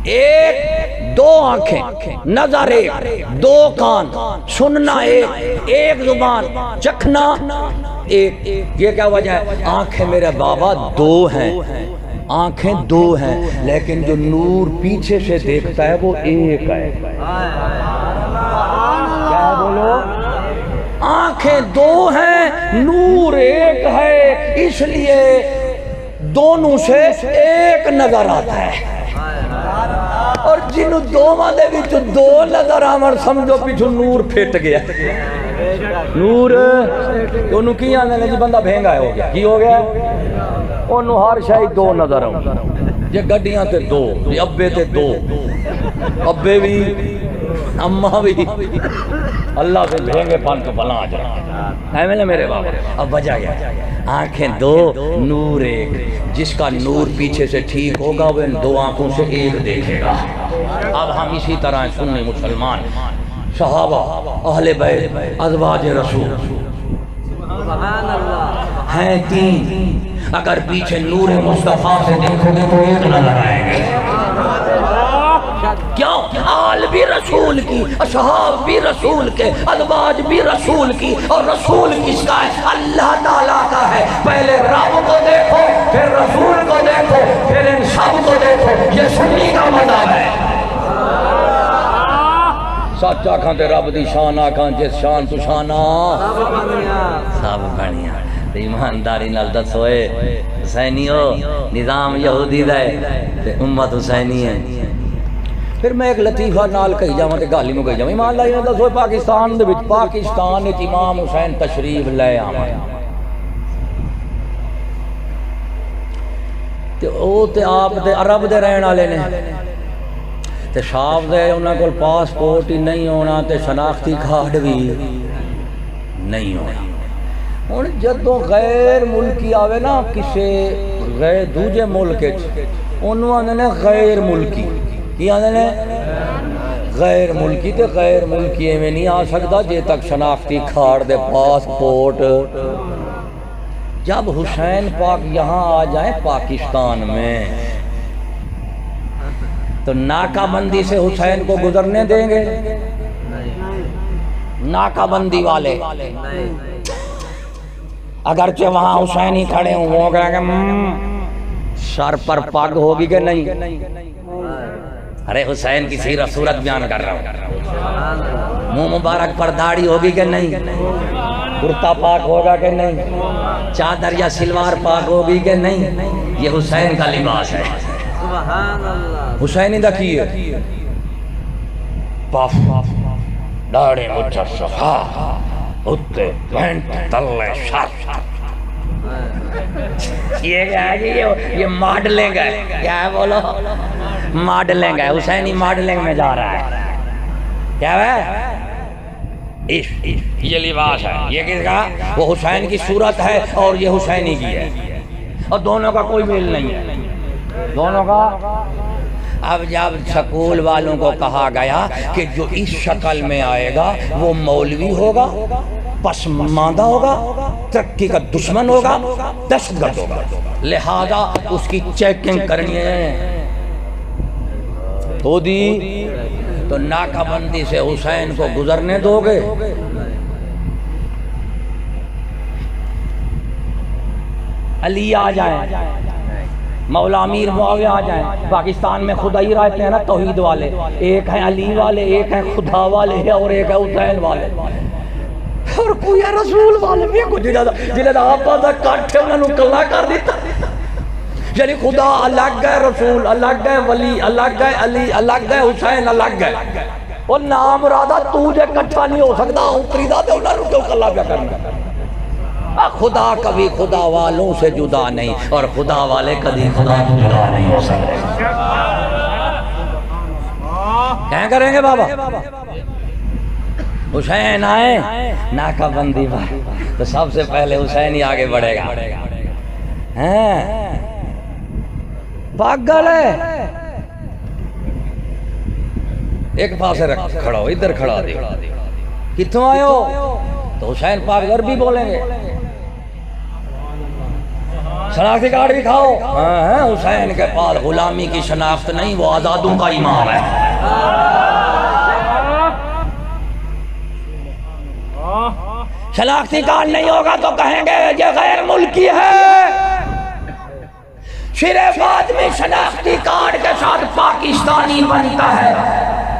ایک دو آنکھیں، نظر ایک، دو کان، سننا ایک زبان، چکھنا ایک۔ یہ کیا وجہ ہے؟ آنکھیں میرے بابا دو ہیں، آنکھیں دو ہیں، لیکن جو نور پیچھے سے دیکھتا ہے وہ ایک ہے۔ کیا بولو؟ آنکھیں دو ہیں، نور ایک ہے، اس لیے دونوں سے ایک نظر آتا ہے۔ اور جنہوں دو مادے بھی دو نظر آمر سمجھو پیچھو نور پھٹ گیا۔ نور انہوں کی آنے لگی بندہ بھینگا ہے ہو گیا، کی ہو گیا؟ انہوں ہر شاہی دو نظر آمر، یہ گھڑیاں تے دو، یہ ابے تے دو، ابے بھی اممہ بھی، اللہ سے بھینگے پان کو بلا جا ہے میرے بابا۔ اب وجہ گیا آنکھیں دو نور ایک، جس کا نور پیچھے سے ٹھیک ہوگا وہ ان دو آنکھوں سے ایک دیکھے گا۔ اب ہم اسی طرح سنی مسلمان، صحابہ، اہل بیت، ازواج رسول ہیں تین، اگر پیچھے نور مصطفیٰ سے دیکھو گے تو ایک نظر آئیں گے۔ کیوں؟ آل بھی رسول کی، اصحاب بھی رسول کے، ازواج بھی رسول کی، اور رسول کس کا ہے؟ اللہ تعالیٰ کا ہے۔ پہلے رب کو دیکھو، پھر رسول کو دیکھو، پھر ان سب کو دیکھو، یہ سنی کا مذہب ہے۔ سچ آکھاں تے رب دی شان آکھاں، جس شان تو شانہ سب بڑھیا۔ ایمانداری نال دسوئے حسینی ہو، نظام یہودی دے تے امت حسینی ہے۔ پھر میں ایک لطیفہ نال کہی جاواں تے گالی میں کہی جاواں، ایمان اللہ نے دسوئے پاکستان دے وچ، پاکستان وچ امام حسین تشریف لے آویں تے او تے آپ تے عرب دے رہن والے نے تے شاف دے انہاں کول پاسپورٹ ہی نہیں ہونا تے شناختی کارڈ بھی نہیں ہونا۔ ہن جدوں غیر ملکی آوے نا کسے غیر دوجے ملک وچ، انہوں آندے نے غیر ملکی، کی آندے نے غیر ملکی، تے غیر ملکی ایویں نہیں آ سکتا جے تک شناختی کارڈ دے پاسپورٹ۔ جب حسین پاک یہاں آ جائیں پاکستان میں تو ناکہ بندی سے حسین کو گزرنے دیں گے؟ ناکہ بندی والے اگرچہ وہاں حسینی کھڑے ہوں وہ کہیں گے سر پر پگ ہوگی کہ نہیں؟ ارے حسین کی سیرت صورت بیان کر رہا ہوں، منہ مبارک پر داڑھی ہوگی کہ نہیں؟ کرتا پاک ہوگا کہ نہیں؟ چادر یا سلوار پاک ہوگی کہ نہیں؟ یہ حسین کا لباس ہے۔ حسینی دا کی ہے پاف داڑھی مچھر صفا اتے پینٹ تلے شرط، یہ کیا ہے جی؟ یہ ماڈلنگ ہے، کیا ہے بولو؟ ماڈلنگ ہے، حسینی ماڈلنگ میں جا رہا ہے۔ کیا ہے؟ یہ لباس ہے، یہ کس کا؟ وہ حسین کی صورت ہے اور یہ حسینی کی ہے، اور دونوں کا کوئی میل نہیں ہے، دونوں کا۔ اب جب سکول والوں کو کہا گیا کہ جو اس شکل میں آئے گا وہ مولوی ہوگا، پسماندہ ہوگا، ترقی کا دشمن ہوگا، دہشت گرد ہوگا، لہذا اس کی چیکنگ کرنی ہے تو دی، تو ناکہ بندی سے حسین کو گزرنے دو گے؟ علی آ جائیں، مولا امیر معاویہ آ جائیں، پاکستان میں خدائی رہتے ہیں نا توحید والے، ایک ہیں علی والے، ایک ہیں خدا والے اور ایک ہے حسین والے۔ اور کوئی رسول والے بھی کو جنہیں دا آپا دا کاٹھے انہوں نے کلا کر دیتا یعنی خدا الگ ہے، رسول الگ ہے، ولی الگ ہے، علی الگ ہے، حسین الگ ہے، اور نام مرادہ تو جے کٹھا نہیں ہو سکتا اوپری دا دے انہوں نے کیوں کلا پیا کرنا؟ خدا کبھی خدا والوں سے جدا نہیں اور خدا والے کبھی خدا سے جدا نہیں ہو سکتے۔ کہیں کریں گے بابا؟ حسین آئے ناکہ بندی بار تو سب سے پہلے حسین ہی آگے بڑھے گا۔ پاگل ہے، ایک پاسے رکھ کھڑا ہو، ادھر کھڑا دیو، کتوں آئے ہو؟ تو حسین پاک عربی بولیں گے، شناختی کارڈ بھی کھاؤ۔ حسین کے پاس غلامی کی شناخت نہیں، وہ آزادوں کا امام ہے۔ شناختی کارڈ نہیں ہوگا تو کہیں گے یہ غیر ملکی ہے۔ صرف آدمی شناختی کارڈ کے ساتھ پاکستانی بنتا ہے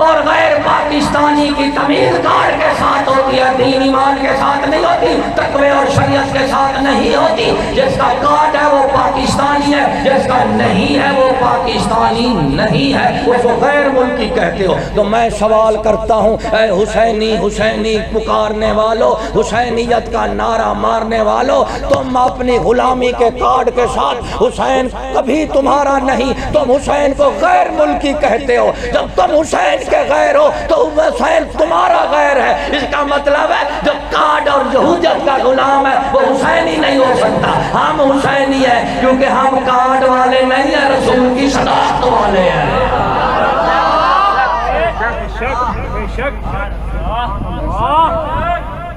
اور غیر پاکستانی کی تمیز کارڈ کے ساتھ ہوتی ہے، دین ایمان کے ساتھ نہیں ہوتی، تقوی اور شریعت کے ساتھ نہیں ہوتی۔ جس کا کارڈ ہے وہ پاکستانی ہے، جس کا نہیں ہے وہ پاکستانی نہیں ہے، اس کو غیر ملکی کہتے ہو۔ تو میں سوال کرتا ہوں، اے حسینی حسینی پکارنے والو، حسینیت کا نعرہ مارنے والو، تم اپنی غلامی کے کارڈ کے ساتھ حسین کبھی تمہارا نہیں، تم حسین کو غیر ملکی کہتے ہو۔ جب تم حسین کے غیر ہو تو حسین تمہارا غیر ہے۔ اس کا مطلب ہے جو کارڈ اور یہودیت کا غلام ہے وہ حسینی نہیں ہو سکتا۔ ہم حسینی ہیں کیونکہ ہم کارڈ والے نہیں ہیں، رسول کی شناخت والے ہیں۔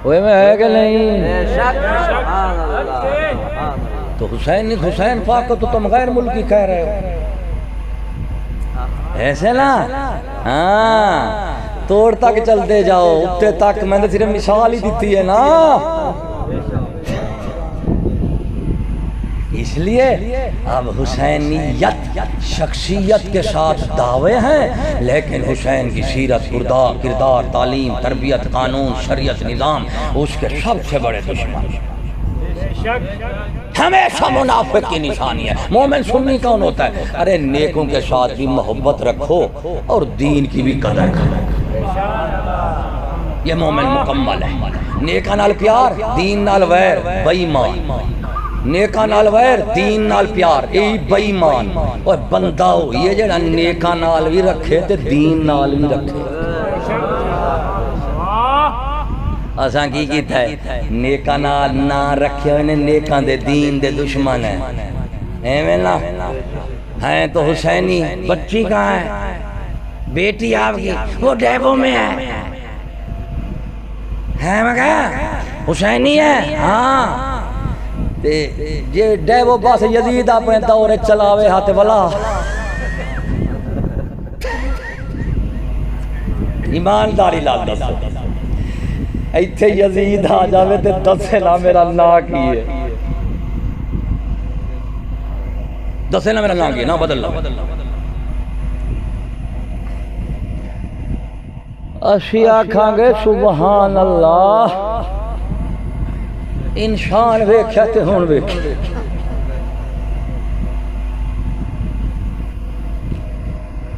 وہ میں ہے کہ نہیں؟ تو حسین پاک کو تو تم غیر ملکی کہہ رہے ہو، ایسے نا؟ ہاں، توڑ تک چلتے جاؤ، اتے تک میں نے صرف مثال ہی دیتی ہے نا۔ اس لیے اب حسینیت شخصیت کے ساتھ دعوے ہیں، لیکن حسین کی سیرت، کردار، تعلیم، تربیت، قانون، شریعت، نظام اس کے سب سے بڑے دشمن ہمیشہ منافق کی نشانی ہے۔ مومن سنی کون ہوتا ہے؟ ارے نیکوں کے ساتھ بھی محبت رکھو اور دین کی بھی قدر کرو، یہ مومن مکمل ہے۔ نیکا نال پیار، دین نال ویر، بے ایمان۔ نیکا نال ویر، دین نال پیار، یہی بے ایمان۔ اور بندہ ہو یہ جڑا نیکا نال بھی رکھے تے دین نال بھی رکھے۔ اساں کی کیتا ہے؟ نیکاں نال نہ رکھے ہوئے نیکاں دے دین دے دشمن ہیں، ایویں نا ہیں۔ تو حسینی بچی کہاں ہے؟ بیٹی آپ کی وہ ڈیبو میں ہے میں کہا حسینی ہے۔ ہاں یہ ڈیبو باس یزید اپنے دور چلاوے ہاتھ والا ایمانداری لال دسو، ایتھے یزید آ جاوے تے دسے نا میرا نا کی ہے، دسے نا میرا نا کی ہے، نا بدل لا۔ اسی آکھاں گے سبحان اللہ، انسان ویکھیا تے ہن ویکھیا۔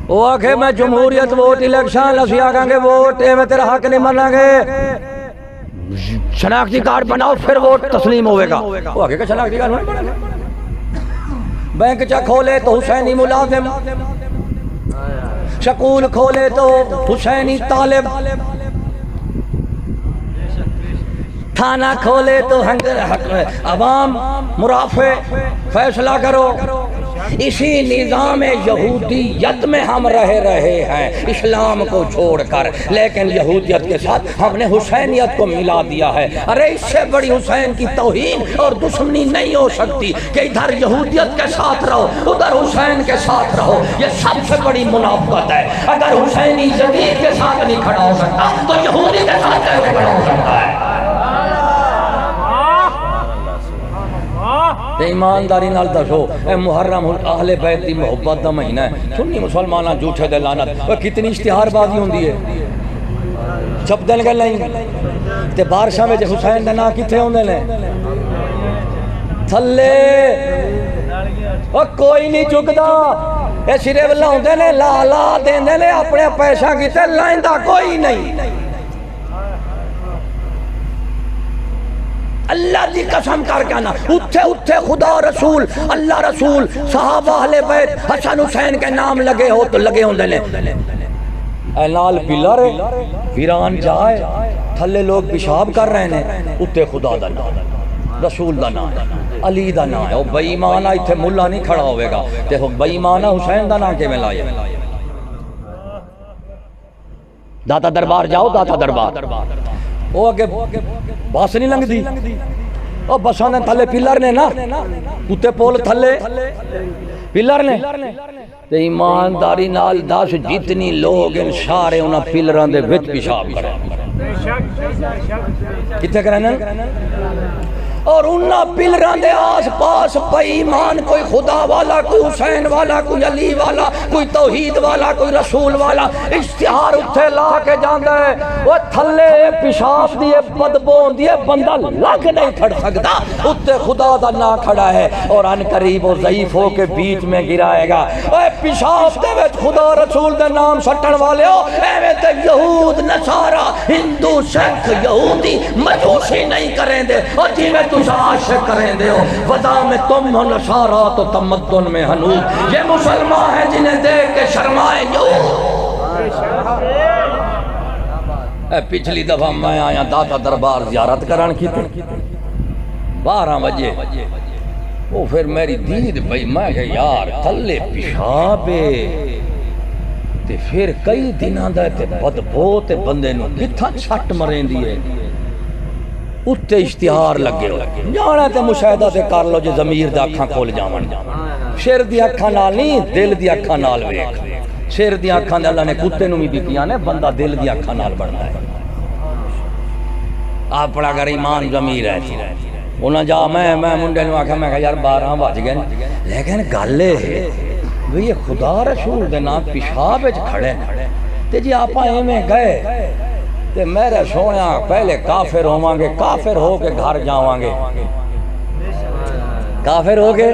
وہ آکھے میں جمہوریت ووٹ الیکشن، اسی آکھاں گے ووٹ میں تیرا حق نہیں منا گے، شناختی کارڈ بناؤ پھر ووٹ تسلیم ہوئے گا۔ وہ آگے کہ شناختی کارڈ ہونے پڑے گا۔ بینک چا کھولے تو حسینی ملازم، سکول کھولے تو حسینی طالب، تھانہ کھولے تو عوام مرافع فیصلہ کرو۔ اسی نظام یہودیت میں ہم رہے ہیں اسلام کو چھوڑ کر، لیکن یہودیت کے ساتھ ہم نے حسینیت کو ملا دیا ہے۔ ارے اس سے بڑی حسین کی توہین اور دشمنی نہیں ہو سکتی کہ ادھر یہودیت کے ساتھ رہو ادھر حسین کے ساتھ رہو، یہ سب سے بڑی منافقت ہے۔ اگر حسینی یزید کے ساتھ نہیں کھڑا ہو سکتا تو یہودی کے ساتھ کیسے کھڑا ہو سکتا ہے؟ ایمانداری نال دسو، اے محرم اہل بیت دی محبت دا مہینہ ہے، سنی مسلمانہ جھوٹے دے لعنت، کتنی اشتہار بازی ہوندی ہے۔ چھپ دن گل نہیں تے بارشاں وچ حسین دا نام کتھے ہوندے نے تھلے او کوئی نہیں چکدا اے صرف لاؤندے نے لا لا دیندے نے اپنے پیسہ کیتے لائندا کوئی نہیں اللہ دی قسم کر کے نا اتھے خدا رسول اللہ رسول صحابہ اہل بیت حسن حسین کے نام لگے ہو تو لگے ہوندے نے اے لال پلر ویران جائے تھلے لوگ پیشاب کر رہے ہیں اتھے خدا دا نام رسول دا نام علی دا نام ہے وہ بے ایمانہ اتھے ملا نہیں کھڑا ہوئے گا تے بے ایمانہ حسین دا نام کے میں لائے داتا دربار جاؤ داتا دربار وہ اگے باس نہیں لنگ دی وہ بساں نے تھلے پلر نے نا اتھے پول تھلے پلر نے تے ایمانداری نال دس جتنی لوگ ان سارے انہاں پلراں دے وچ پیشاب کریں کتنے کریں اور انہاں پلراں دے آس پاس بے ایمان کوئی خدا والا کوئی حسین والا کوئی علی والا کوئی توحید والا کوئی رسول والا اشتہار اتھے لا کے جاندہ ہے وہ تھلے پیشاب دیئے بدبون دیئے بندہ لگ نہیں کھڑ سکتا اتھے خدا دا نہ کھڑا ہے اور ان قریب و ضعیف ہو کے بیچ میں گرائے گا اے پیشاب دے وچ خدا رسول دے نام سٹن والے ہو اے تے یہود نصارہ ہندو سکھ یہودی مجوسی نہیں کریں دے اور جی میں تجھے عاشق کریں دے ہو ودا میں تم ہو نصارہ تو تمدن میں حنود یہ مسلمان ہیں جنہیں دیکھ کے شرمائے یہود اے پچھلی دفعہ میں آیا داتا دربار زیارت کران کی تھی 12 بجے وہ پھر میری دید بھئی میں کہ یار تھلے پیشابے تے پھر کئی دنوں دا تے بدبو تے بندے نو کتھا چھٹ مریں دیئے اتھے اشتہار لگے ہو جانا تے مشاہدہ تے کر لو جے ضمیر دے اکھاں کھول جاون شیر دی اکھاں نال نہیں دل دی اکھاں نال ویکھ شیر دی اکھاں دے اللہ نے کتے نو بھی کیا نے بندہ دل دی اکھاں نال بڑھتا ہے اپنا اگر ایمان ضمیر ہے انہاں جا میں منڈے نو آکھا میں کہا یار 12 بج گئے لیکن گالے ہے وہ یہ خدا رسول دے نام پیشاب وچ کھڑے تے جی آپا ایویں گئے تے میرے سونا پہلے کافر ہوواں گے کافر ہو کے گھر جاواں گے کافر ہو کے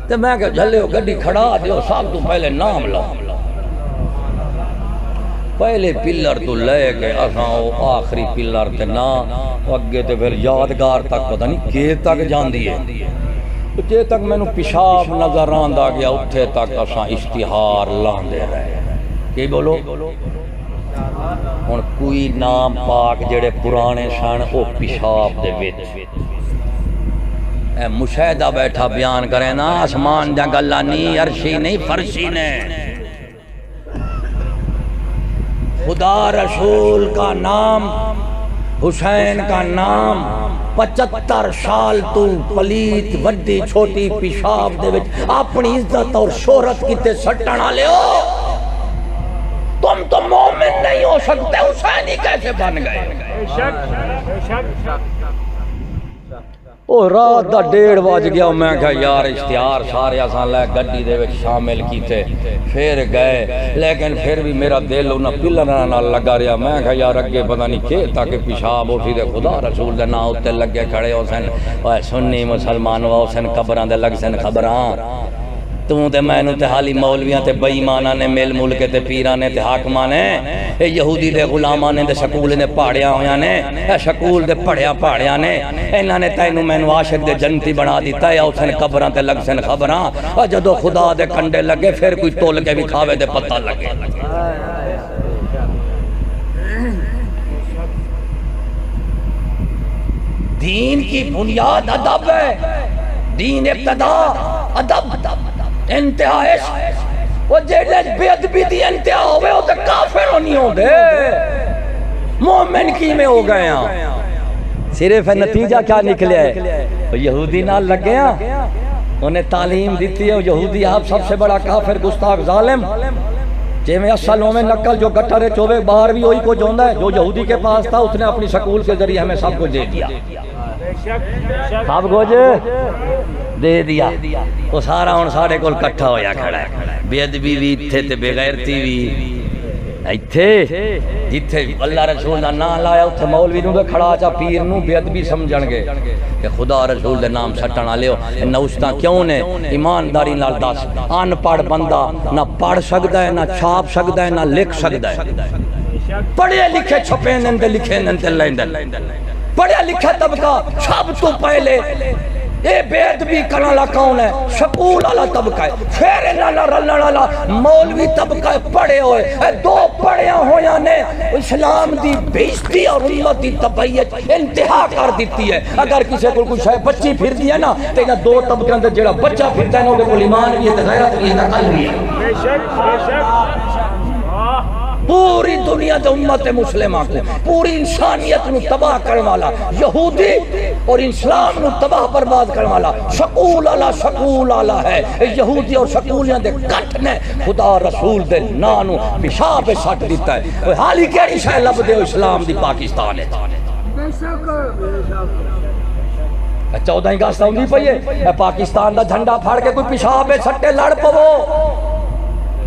تے میں کہ جھلے ہو گڈی کھڑا دیو سب تو پہلے نام لو پہلے پلر تو لے کے اساں او آخری پلر تے نا اگے تے پھر یادگار تک پتہ نہیں کہ تک جاندی ہے جے تک میں نو پیشاب نظر آندا گیا اتھے تک اساں اشتہار لاندے رہے کی بولو ہن کوئی نام پاک جڑے پرانے سن او پیشاب دے وچ اے مشاہدہ بیٹھا بیان کرے نا آسمان دا گلا نہیں عرشی نہیں فرشی نے خدا رسول کا نام حسین کا نام 75 سال تو پلیت وڈی چھوٹی پیشاب دے وچ اپنی عزت اور شہرت کیتے سٹن والے ہو تم تو مومن نہیں ہو سکتے حسینی کیسے بن گئے او رات دا 1:30 بج گیا میں کہا یار اشتہار سارے اساں لے گڈی دے وچ شامل کیتے پھر گئے لیکن پھر بھی میرا دل انہاں پلراں نال لگا رہیا میں کہا یار اگے پتہ نہیں کہ تاکہ پیشاب اٹھی دے خدا رسول دے نام تے لگے کھڑے ہو سن اوے سنی مسلمان ہو سن قبراں دے لگ سن خبراں تو تے میں نو تے حالی مولویاں تے بے ایماناں نے مل مل کے تے پیراں نے تے حاکماں نے اے یہودی دے غلاماں نے تے سکول نے پاڑیاں ہویاں نے اے سکول دے پڑھیا نے انہاں نے تینو مینوں عاشق دے جنتی بنا دیتا ہے او سن قبراں تے لگ سن خبراں او جدوں خدا دے کنڈے لگے پھر کوئی تول کے بھی کھاوے تے پتہ لگے دین کی بنیاد ادب ہے دین ابتدا ادب انتہا عشق وہ جیڑے بے ادبی دی انتہا ہوئے وہ تے کافر ہونی ہوں دے مومن کی میں ہو گئے ہیں صرف نتیجہ کیا نکلے ہے وہ یہودی نال لگے ہیں انہیں تعلیم دیتی ہے یہودی آپ سب سے بڑا کافر گستاخ ظالم جے میں اصلوں میں نقل جو گٹھرے چوبے باہر بھی ہوئی کو جوندہ ہے جو یہودی کے پاس تھا اس نے اپنی سکول کے ذریعے ہمیں سب کو دے دیا سب کو دے دیا وہ سارا ہن سارے کول کٹھا ہویا کھڑا ہے بے ادبی بھی تھے تے بے غیرتی بھی ایتھے جتھے اللہ رسول دا نام لایا اتھے مولوی نو دے کھڑا چا پیر نو بے ادبی سمجھن گے کہ خدا رسول دے نام سٹن والے ہو نوشتاں کیوں نے ایمانداری نال دس ان پڑھ بندہ نہ پڑھ سکدا ہے نہ چھاپ سکدا ہے نہ لکھ سکدا ہے پڑھے لکھے چھپے نن تے لکھے نن تے لیندن پڑھے لکھے طبقہ سب تو پہلے اے بے ادبی کرنے والا کون ہے سکول والا طبقہ ہے پھر انہاں رلن والا مولوی طبقہ پڑھے ہوئے اے دو پڑھیا ہویا نے اسلام دی بےزتی اور امت دی تبعیت انتہا کر دیتی ہے اگر کسی کو کوئی شے بچی پھر دی ہے نا تے انہاں دو طبقیاں دے جڑا بچہ پھردا ہے اودے کول ایمان بھی ہے تے غیرت بھی ہے تے قلب بھی ہے بے شک پوری دنیا دے امت مسلمہ کو پوری انسانیت نو تباہ کرنے والا یہودی اور اسلام نو تباہ برباد کرنے والا سکول والا ہے یہودی اور سکولیاں دے کٹ نے خدا رسول دے نانو پیشاب سٹ دیتا ہے حالی کیڑی شے لب دے اسلام دی پاکستان ہے 14 اگست ہوندی پئی ہے پاکستان دا جھنڈا پھاڑ کے کوئی پیشاب سٹے لڑ پو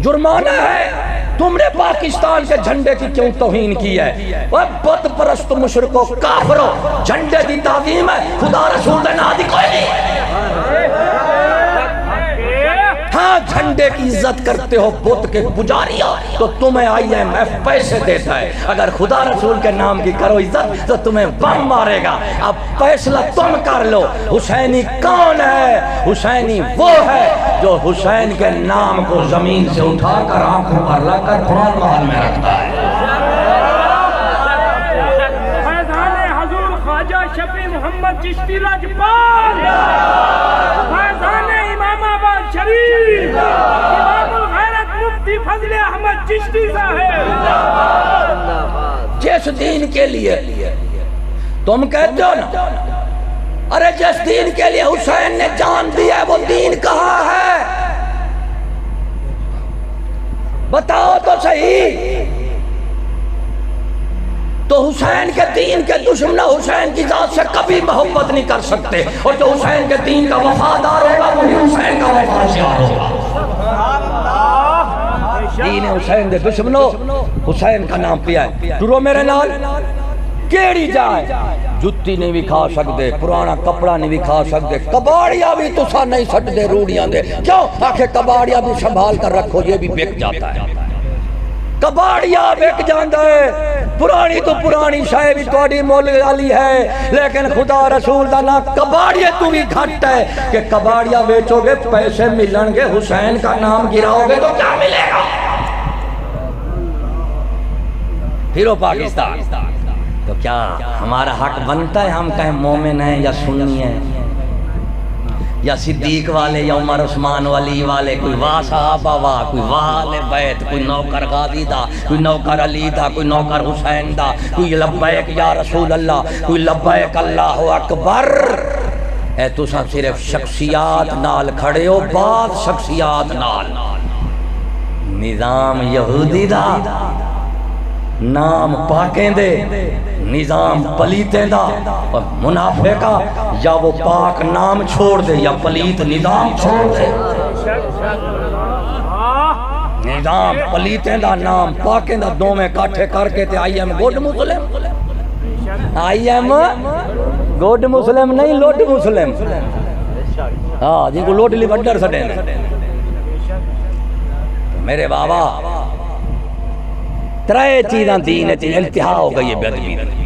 جرمانہ ہے تم نے پاکستان کے جھنڈے کی کیوں توہین کی ہے وہ بت پرست مشرکو کافرو جھنڈے دی تعظیم ہے خدا رسول دے نام دی کوئی نہیں ہاں جھنڈے کی عزت کرتے ہو بت کے پجاریاں تو تمہیں IMF پیسے دیتا ہے اگر خدا رسول کے نام کی کرو عزت تو تمہیں بم مارے گا اب فیصلہ تم کر لو حسینی کون ہے حسینی وہ ہے جو حسین کے نام کو زمین سے اٹھا کر آنکھوں پر لگ کر قرآن محل میں رکھتا ہے فیضان حضور خواجہ شفیع محمد چشتی لاجپال فیضان امام آباد شریف امام الغیرت مفتی فضل احمد چشتی صاحب جس دین کے لیے تم کہتے ہو نا ارے جس دین کے لیے حسین نے جان دیا ہے وہ دین کہاں ہے بتاؤ تو صحیح تو حسین کے دین کے دشمن حسین کی ذات سے کبھی محبت نہیں کر سکتے اور جو حسین کے دین کا وفادار ہوگا وہی حسین کا وفادار ہوگا دین حسین دے دشمنوں حسین کا نام پیا ہے ٹرو میرے نال کیڑی جائے جتی نہیں بھی کھا سکتے پرانا کپڑا نہیں بھی کھا سکتے کباڑیاں بھی تسا نہیں سٹ دے روڑیاں دے کیوں آخر کباڑیاں بھی سنبھال کر رکھو یہ بھی بک جاتا ہے کباڑیاں بک جاندہ ہے پرانی تو پرانی شاہ بھی توڑی مول والی ہے لیکن خدا رسول دا نا کباڑیے تو بھی گھٹ ہے کہ کباڑیاں بیچو گے پیسے ملن گے حسین کا نام گراؤ گے تو کیا ملے گا پھر پاکستان تو کیا ہمارا حق بنتا ہے ہم کہیں مومن ہیں یا سنی ہیں یا صدیق والے یا عمر عثمان ولی والے کوئی واہ صحابہ واہ کوئی واہ آل بیت کوئی نوکر غازی دا کوئی نوکر علی دا کوئی نوکر حسین دا کوئی لبیک یا رسول اللہ کوئی لبیک اللہ اکبر اے تو سب صرف شخصیات نال کھڑے ہو بعض شخصیات نال نظام یہودی دا نام پاکیں دے نظام پلیتیں دا اور منافقہ یا وہ پاک نام چھوڑ دے یا پلیت نظام چھوڑ دے نظام پلیتیں دا نام پاکیں دا دو میں کاٹھے کر کے تے I am good Muslim I am good Muslim نہیں لوڈ مسلم ہاں جن کو لوڈ لی بڑھر سٹے میرے بابا ترائے چیزاں دین چیز انتہا ہو گئی ہے بے ادبی دی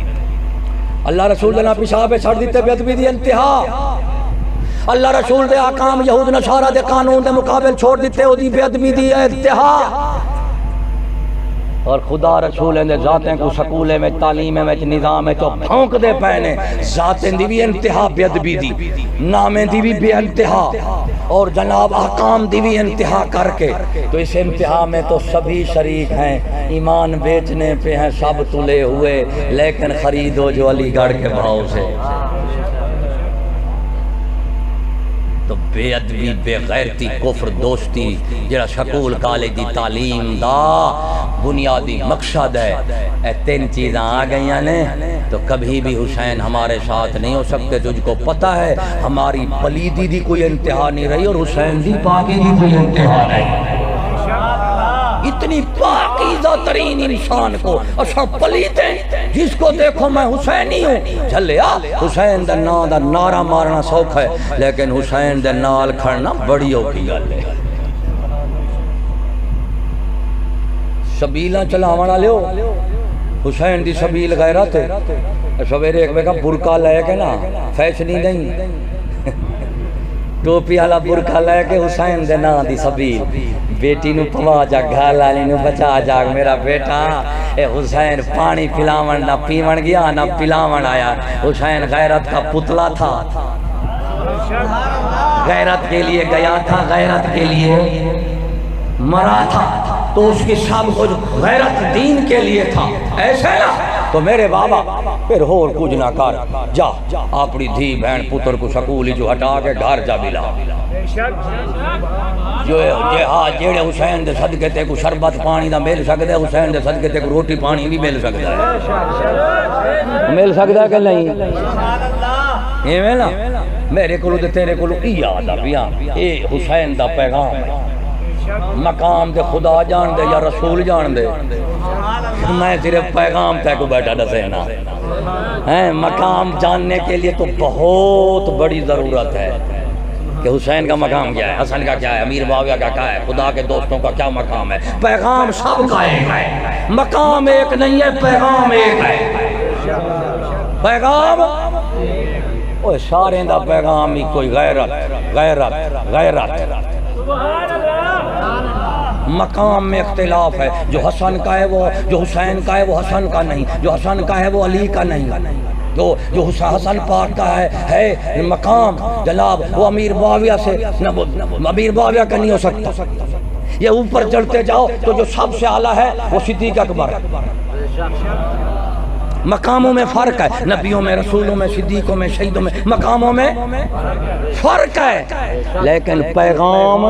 اللہ رسول دے نا پیشاب چھڑ دیتے بے ادبی دی انتہا اللہ رسول دے آقام یہود نصارہ دے قانون دے مقابل چھوڑ دیتے ہو دی بے ادبی دی انتہا اور خدا رسول دے ذاتیں کو سکولے میں تعلیم میں نظام میں تو بھونک دے پہنے ذاتیں دی بھی انتہا بے ادبی دی نامیں دی بھی بے انتہا اور جناب احکام دی بھی انتہا کر کے تو اس انتہا میں تو سبھی شریک ہیں ایمان بیچنے پہ ہیں سب تلے ہوئے لیکن خریدو جو علی گڑھ کے بھاؤ سے تو بے ادبی بے غیرتی کفر دوستی جڑا سکول کالج دی تعلیم دا بنیادی مقصد ہے اے تین چیزیں آ گئی ہیں تو کبھی بھی حسین ہمارے ساتھ نہیں ہو سکتے تجھ کو پتہ ہے ہماری پلیدی دی کوئی انتہا نہیں رہی اور حسین دی پاکی دی کوئی انتہا نہیں اتنی پاکیزہ ترین انسان کو اچھا پلیتے جس کو دیکھو میں حسینی ہوں چلیا حسین دے نا دا نعرہ مارنا سوکھ ہے لیکن حسین دے نال کھڑنا بڑی اوکی گل ہے شبیلہ چلاوانا لیو حسین دی شبیل غیرت ہے سویرے ایک بیکا برکا لے کے نا فیشنی نہیں ٹوپی والا برکا لے کے حسین دے نا دی شبیل بیٹی نو پوا جا گھال والی نو بچا جا میرا بیٹا اے حسین پانی پلاون نہ پیون گیا نہ پلاون آیا حسین غیرت کا پتلا تھا غیرت کے لیے گیا تھا غیرت کے لیے مرا تھا تو اس کی سب کچھ غیرت دین کے لیے تھا ایسے نا تو میرے بابا پھر ہور کچھ نہ کر جا اپنی دھی بہن پتر کو سکولی جو ہٹا کے گھر جا بلا جو جیڑے حسین دے صدقے تے کو شربت پانی دا مل سکتا ہے حسین دے صدقے تے کو روٹی پانی بھی مل سکتا ہے مل سکتا ہے کہ نہیں ایویں نا میرے کو تے تیرے کو ای یاد آ پیا اے حسین دا پیغام ہے مقام دے خدا جان دے یا رسول جان دے میں صرف پیغام تے کو بیٹھا دسینا مقام جاننے کے لیے تو بہت بڑی ضرورت ہے کہ حسین کا مقام کیا ہے حسن کا کیا ہے امیر معاویہ کا کیا ہے خدا کے دوستوں کا کیا مقام ہے پیغام سب کا ایک ہے مقام ایک نہیں ہے پیغام ایک ہے پیغام اوہ سارے دا پیغام ہی کوئی غیرت غیرت غیرت مقام میں اختلاف ہے جو حسن کا ہے وہ جو حسین کا ہے وہ حسن کا نہیں جو حسن کا ہے وہ علی کا نہیں جو حسن پاک کا ہے مقام جناب وہ امیر معاویہ سے امیر معاویہ کا نہیں ہو سکتا یہ اوپر چڑھتے جاؤ تو جو سب سے اعلیٰ ہے وہ صدیق اکبر مقاموں میں فرق ہے نبیوں میں رسولوں میں صدیقوں میں شہیدوں میں مقاموں میں فرق ہے لیکن پیغام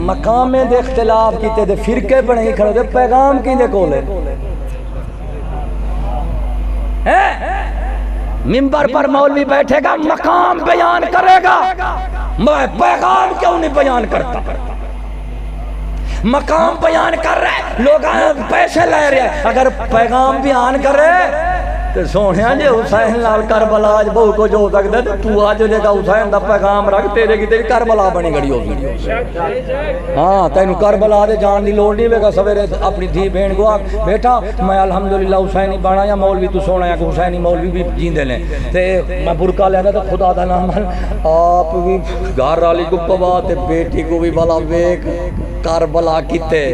مقام میں دے اختلاف کیتے دے فرقے بنے ہی کھڑے دے پیغام کی دے کولے منبر پر مولوی بیٹھے گا مقام بیان کرے گا میں پیغام کیوں نہیں بیان کرتا مقام بیان کر رہے لوگ پیسے لے رہے ہیں اگر پیغام بیان کر رہے تو سوہنیاں جے حسین لال کربلا آج بہو کو جو سکتا ہے تو آج جو جگہ حسین دا پیغام رکھ تیرے کی تیری کربلا بنی گڑی ہوگی ہاں تینو کربلا دے جان دی لوڑ نہیں بے گا سویرے اپنی دھی بہن کو آگ بیٹا میں الحمدللہ حسینی بنا یا مولوی تو سونا یا کہ حسینی مولوی بھی جیندے لیں تے میں برکا لینا تو خدا دا نام آپ بھی گھر والی کو پوا تے بیٹی کو بھی بلا بیک کربلا کیتے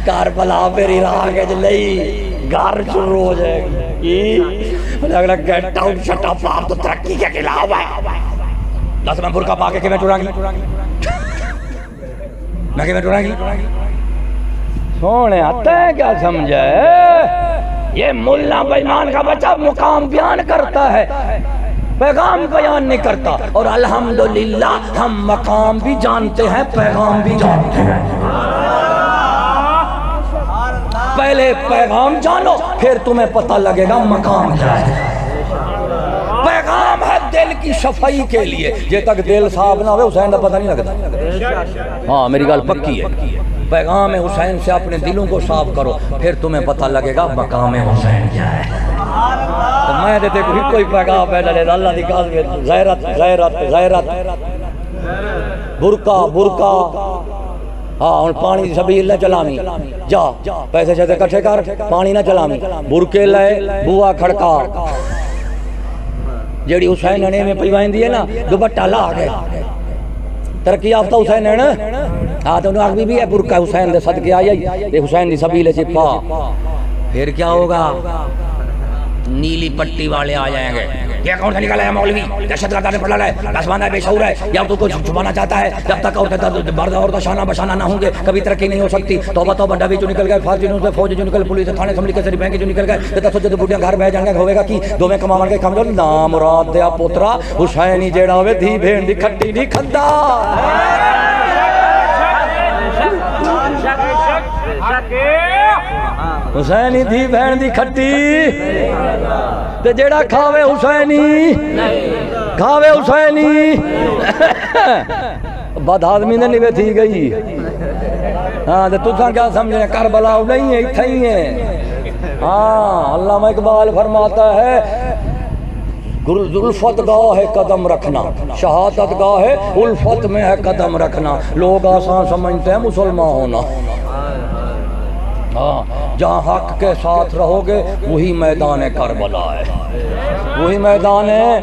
کربلا میری راہ کے لئی گھر شروع ہو جائے گی اگلا گیٹ آؤٹ شٹ اپ آپ تو ترقی کے خلاف ہے دس میں برکا پا کے میں ٹورا گی میں ٹورا گی سونے آتا ہے کیا سمجھے یہ ملا بیمان کا بچہ مقام بیان کرتا ہے پیغام بیان نہیں کرتا اور الحمدللہ ہم مقام بھی جانتے ہیں پیغام بھی جانتے ہیں پہلے پیغام جانو پھر تمہیں پتہ لگے گا مقام کیا ہے پیغام ہے دل کی صفائی کے لیے جے تک دل صاف نہ ہوئے حسین دا پتہ نہیں لگتا ہاں میری گل پکی ہے پیغام حسین سے اپنے دلوں کو صاف کرو پھر تمہیں پتہ لگے گا مقام حسین کیا ہے میں دیتے کوئی پیغام ہے ڈالے اللہ دی کاز میں غیرت غیرت غیرت برکا برکا ہاں اور پانی سبیل نہ چلامی جا پیسے شیطے کٹھے کر پانی نہ چلامی برکے لائے بوا کھڑکا جیڑی حسین ننے میں پیوائن دیئے نا دوبٹہ لا گئے ترقی آفتہ حسین ہے نا ہاں تو انہوں آگ بھی ہے برکہ حسین دے صدقے آئی یہ حسین دی سبیل چپا پھر کیا ہوگا نیلی پٹی والے آ جائیں گے یہ کون سے نکلا ہے مولوی دہشت گرد نے پڑھا ہے دسمانہ بے شعور ہے یا تو کچھ چھپانا چاہتا ہے جب تک عورتیں مرد عورتیں شانہ بشانہ نہ ہوں گے کبھی ترقی نہیں ہو سکتی توبہ توبہ ڈبی جو نکل گئے فارسی جو فوج جو نکل پولیس تھانے اسمبلی کے سری بینک جو نکل گئے تے سوچے تو بڈیاں گھر بہ جان گے ہوے گا کی دو میں کماون کے کم جو نام مراد دیا پوترا حسینی جیڑا ہوے دھی بھین دی کھٹی نہیں کھدا حسینی دھی بہن دی کھٹی تے جیڑا کھاوے حسینی کھاوے حسینی بد آدمی نے نہیں تھی گئی ہاں تو تساں کیا سمجھے کربلا نہیں ہے اتھا ہی ہے ہاں علامہ اقبال فرماتا ہے الفت گاہ ہے قدم رکھنا شہادت گاہ ہے الفت میں ہے قدم رکھنا لوگ آسان سمجھتے ہیں مسلمان ہونا ہاں جہاں حق کے ساتھ رہو گے وہی میدان کربلا ہے وہی میدان ہے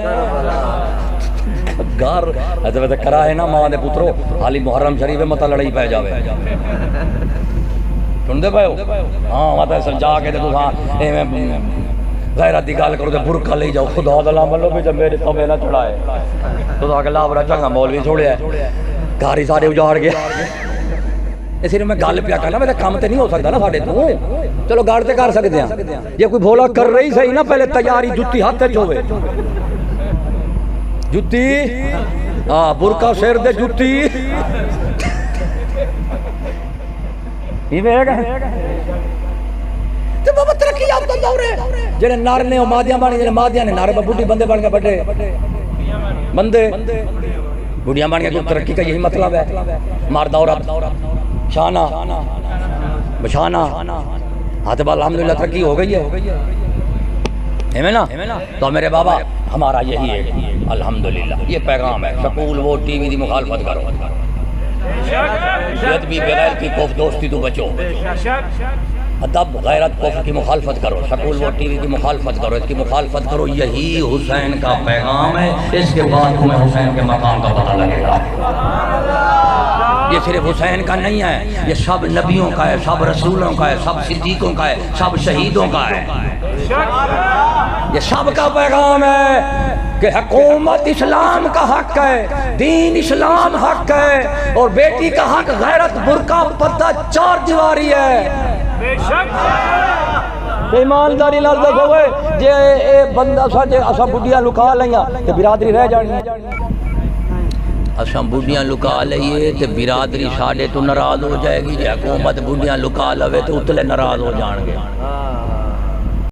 گھر ایسے کرائے نا ماں دے پترو حالی محرم شریف متا لڑائی پہ جاوے سن دے پائے ہو ہاں ماتا سجا کے تو ہاں غیرت دی گل کرو تے برقع لے جاؤ خدا دا نام لو جب میرے تمے نہ چڑھائے تو آ کے لا بڑا چنگا مولوی چھوڑیا ہے گھر ہی سارے اجاڑ گیا اس لیے میں گل پیا کرنا میں کام تے نہیں ہو سکتا نا ساڈے تو چلو گاڑ تے کر سکتے ہیں یہ کوئی بھولا کر رہی صحیح نا پہلے تیاری جتی ہاتھ تے ہوے جتی ہاں برقع سر دے جتی ایویں ہے تے بابا ترقی یافتہ دور ہے جڑے نر نے او مادیاں بن جڑے مادیاں نے نر بڈھی بندے بن کے بڑے بندے بڑھیاں بن کے ترقی کا یہی مطلب ہے مرد عورت شانہ بشانہ ہاں تو الحمدللہ ترقی ہو گئی ہے نا تو میرے بابا ہمارا یہی ہے الحمدللہ یہ پیغام ہے سکول وہ ٹی وی دی مخالفت کرو جد بھی بغیر کی کوف دوستی تو بچو ادب غیرت کفر کی مخالفت کرو سکول وہ ٹی وی کی مخالفت کرو اس کی مخالفت کرو یہی حسین کا پیغام ہے اس کے بعد تمہیں حسین کے مقام کا پتہ لگے گا یہ صرف حسین کا نہیں ہے یہ سب نبیوں کا ہے سب رسولوں کا ہے سب صدیقوں کا ہے سب شہیدوں کا ہے یہ سب کا پیغام ہے کہ حکومت اسلام کا حق ہے دین اسلام حق ہے اور بیٹی کا حق غیرت برقع پردہ چار دیواری ہے ایمانداری لال دسو جے اے بندہ ساڈے اساں بڈیاں لکا لیاں تے برادری رہ جانی اساں بڈیاں لکا لئیے تے برادری ساڈے تو ناراض ہو جائے گی جے حکومت بڈیاں لکا لوے تے اتلے ناراض ہو جان گے